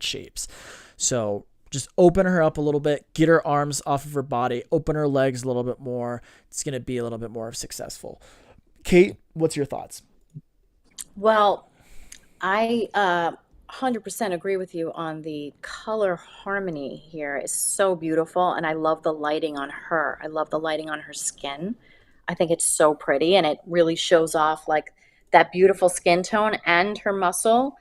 Speaker 1: shapes. So just open her up a little bit, get her arms off of her body, open her legs a little bit more. It's going to be a little bit more successful. Cate, what's your thoughts?
Speaker 2: Well, I 100% agree with you on the color harmony here. It's so beautiful, and I love the lighting on her. I love the lighting on her skin. I think it's so pretty, and it really shows off like that beautiful skin tone and her muscle.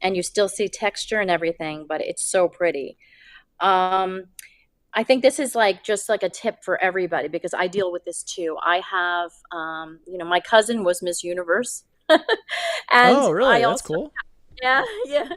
Speaker 2: And you still see texture and everything, but it's so pretty. Um, I think this is like just like a tip for everybody because I deal with this too. I have, my cousin was Miss Universe, and
Speaker 1: Oh, really?
Speaker 2: I
Speaker 1: That's
Speaker 2: also,
Speaker 1: cool.
Speaker 2: yeah, yeah,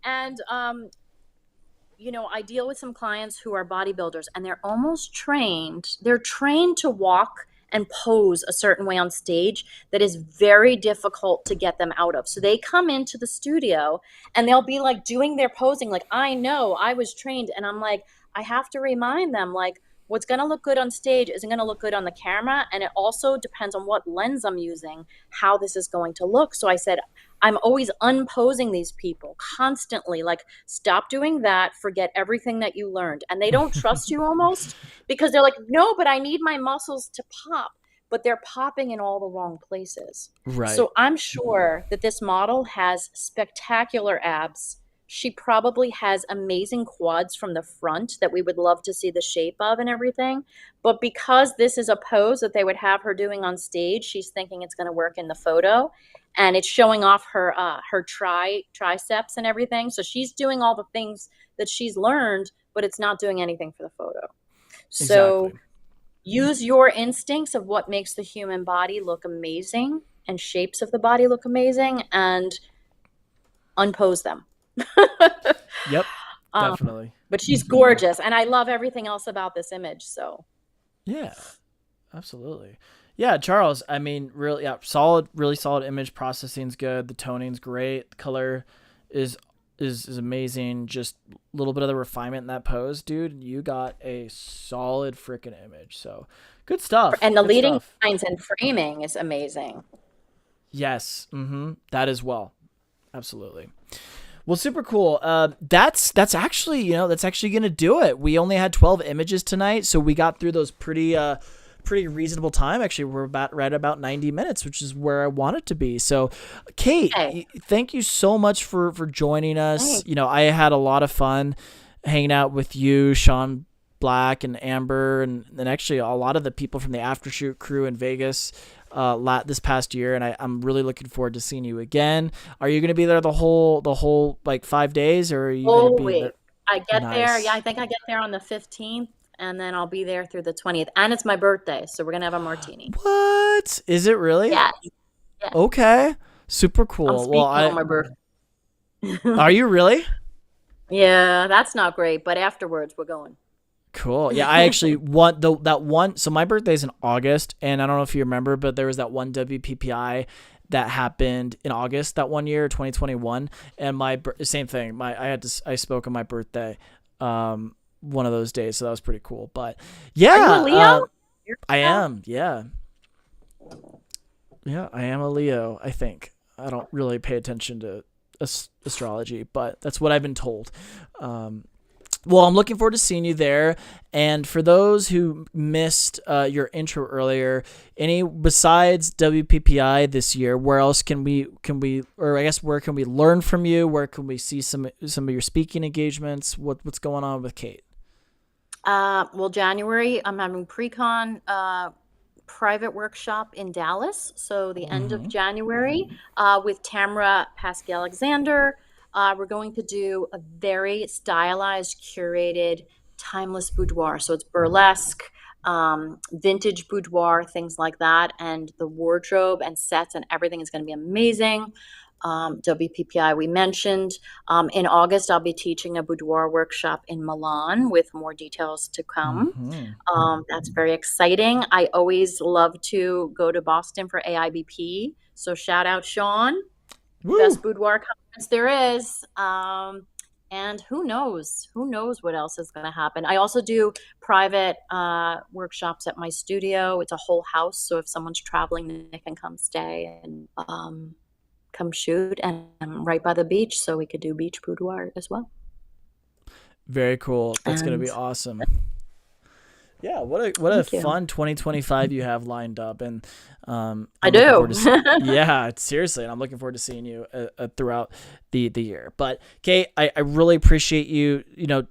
Speaker 2: and I deal with some clients who are bodybuilders and they're almost trained. They're trained to walk and pose a certain way on stage that is very difficult to get them out of. So they come into the studio and they'll be like doing their posing like, I know I was trained. And I'm like, I have to remind them like what's going to look good on stage isn't going to look good on the camera. And it also depends on what lens I'm using, how this is going to look. So I said, I'm always unposing these people constantly. Like, stop doing that. Forget everything that you learned. And they don't trust you almost because they're like, no, but I need my muscles to pop. But they're popping in all the wrong places.
Speaker 1: Right.
Speaker 2: So I'm sure that this model has spectacular abs. She probably has amazing quads from the front that we would love to see the shape of and everything. But because this is a pose that they would have her doing on stage, she's thinking it's going to work in the photo. And it's showing off her triceps and everything. So she's doing all the things that she's learned, but it's not doing anything for the photo. So
Speaker 1: Exactly.
Speaker 2: use your instincts of what makes the human body look amazing and shapes of the body look amazing and unpose them.
Speaker 1: Yep.
Speaker 2: um,
Speaker 1: Definitely.
Speaker 2: but she's gorgeous, and I love everything else about this image. So
Speaker 1: Yeah. Absolutely. Yeah, Charles, I mean, really, yeah, solid, really solid image processing's good. The toning's great. The color is amazing. Just a little bit of the refinement in that pose, dude. You got a solid freaking image. So good stuff.
Speaker 2: and the
Speaker 1: Good
Speaker 2: leading
Speaker 1: stuff.
Speaker 2: lines and framing is amazing.
Speaker 1: Yes. Mm-hmm. That as well. Absolutely. Well, super cool. That's actually, that's actually gonna do it. We only had 12 images tonight, so we got through those pretty reasonable time. Actually, we're about 90 minutes, which is where I want it to be. So, Cate,
Speaker 2: Okay.
Speaker 1: thank you so much for joining us.
Speaker 2: Thanks.
Speaker 1: I had a lot of fun hanging out with you, Sean Black and Amber, and actually a lot of the people from the Aftershoot crew in Vegas this past year, and I'm really looking forward to seeing you again. Are you going to be there the whole like 5 days, or are you going to
Speaker 2: Oh
Speaker 1: be
Speaker 2: wait,
Speaker 1: there?
Speaker 2: I get there. Yeah,
Speaker 1: Nice.
Speaker 2: I think I get there on the 15th, and then I'll be there through the 20th. And it's my birthday, so we're gonna have a martini.
Speaker 1: What is it really?
Speaker 2: Yeah, yeah.
Speaker 1: Okay, super
Speaker 2: I'm
Speaker 1: cool. Well,
Speaker 2: speaking on my birthday.
Speaker 1: are you really?
Speaker 2: Yeah, that's not great, but afterwards we're going.
Speaker 1: Cool. Yeah, I actually want that one. So my birthday's in August, and I don't know if you remember, but there was that one WPPI that happened in August that one year, 2021, and same thing. I spoke on my birthday, one of those days, so that was pretty cool. But
Speaker 2: Are you a
Speaker 1: yeah,
Speaker 2: Leo? You're
Speaker 1: I
Speaker 2: a Leo?
Speaker 1: am. Yeah, yeah, I am a Leo. I think I don't really pay attention to astrology, but that's what I've been told. Um, Well, I'm looking forward to seeing you there. And for those who missed your intro earlier, besides WPPI this year, where else can we, or I guess where can we learn from you? Where can we see some of your speaking engagements? What's going on with Cate?
Speaker 2: Well, January, I'm having pre-con private workshop in Dallas. So the end of
Speaker 1: Mm-hmm.
Speaker 2: January with Tamara Pascal Alexander. We're going to do a very stylized, curated, timeless boudoir. So it's burlesque, vintage boudoir, things like that. And the wardrobe and sets and everything is going to be amazing. WPPI we mentioned. In August, I'll be teaching a boudoir workshop in Milan with more details to come.
Speaker 1: Mm-hmm.
Speaker 2: That's very exciting. I always love to go to Boston for AIBP. So shout out Sean, best
Speaker 1: Woo!
Speaker 2: boudoir conference there is. And who knows? Who knows what else is going to happen? I also do private workshops at my studio. It's a whole house, so if someone's traveling, they can come stay and come shoot. And I'm right by the beach, so we could do beach boudoir as well.
Speaker 1: Very cool. That's gonna
Speaker 2: And
Speaker 1: be awesome. Yeah, what a
Speaker 2: thank you.
Speaker 1: fun 2025 you have lined up, and
Speaker 2: I
Speaker 1: I'm looking forward
Speaker 2: do.
Speaker 1: to. Yeah, seriously, and I'm looking forward to seeing you throughout the year. But Kate, I really appreciate you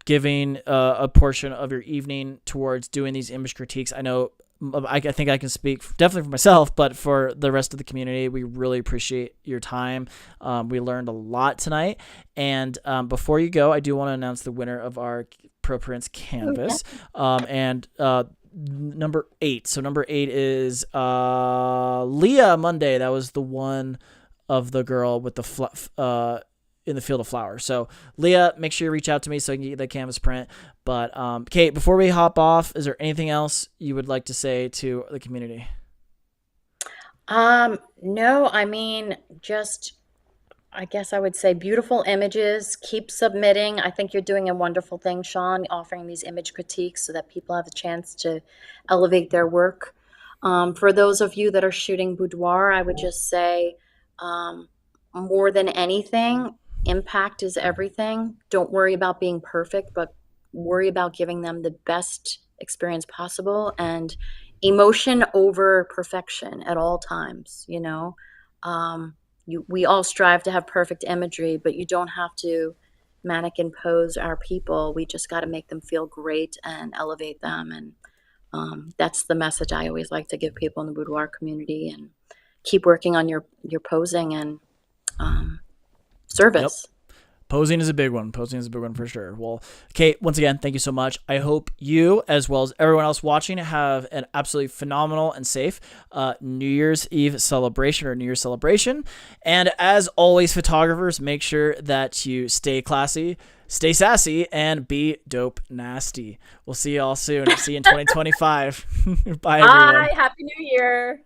Speaker 1: giving a portion of your evening towards doing these image critiques. I know. I think I can speak definitely for myself, but for the rest of the community, we really appreciate your time. We learned a lot tonight. And before you go, I do want to announce the winner of our Pro Prince Canvas. And number 8. So number 8 is Leah Monday. That was the one of the girl with the in the field of flowers. So Leah, make sure you reach out to me so I can get the canvas print. But Kate, before we hop off, is there anything else you would like to say to the community?
Speaker 2: No, I mean, just I guess I would say beautiful images. Keep submitting. I think you're doing a wonderful thing, Sean, offering these image critiques so that people have a chance to elevate their work. For those of you that are shooting boudoir, I would just say, more than anything, impact is everything. Don't worry about being perfect, but worry about giving them the best experience possible and emotion over perfection at all times, you know. We all strive to have perfect imagery, but you don't have to mannequin pose our people. We just got to make them feel great and elevate them. And that's the message I always like to give people in the boudoir community. And keep working on your posing and
Speaker 1: Yep.
Speaker 2: service.
Speaker 1: Posing is a big one. Posing is a big one for sure. Well, Kate, once again, thank you so much. I hope you, as well as everyone else watching, have an absolutely phenomenal and safe New Year's Eve celebration or New Year's celebration. And as always, photographers, make sure that you stay classy, stay sassy, and be dope nasty. We'll see you all soon. See you in 2025. Bye, everyone.
Speaker 2: Bye. Happy New Year.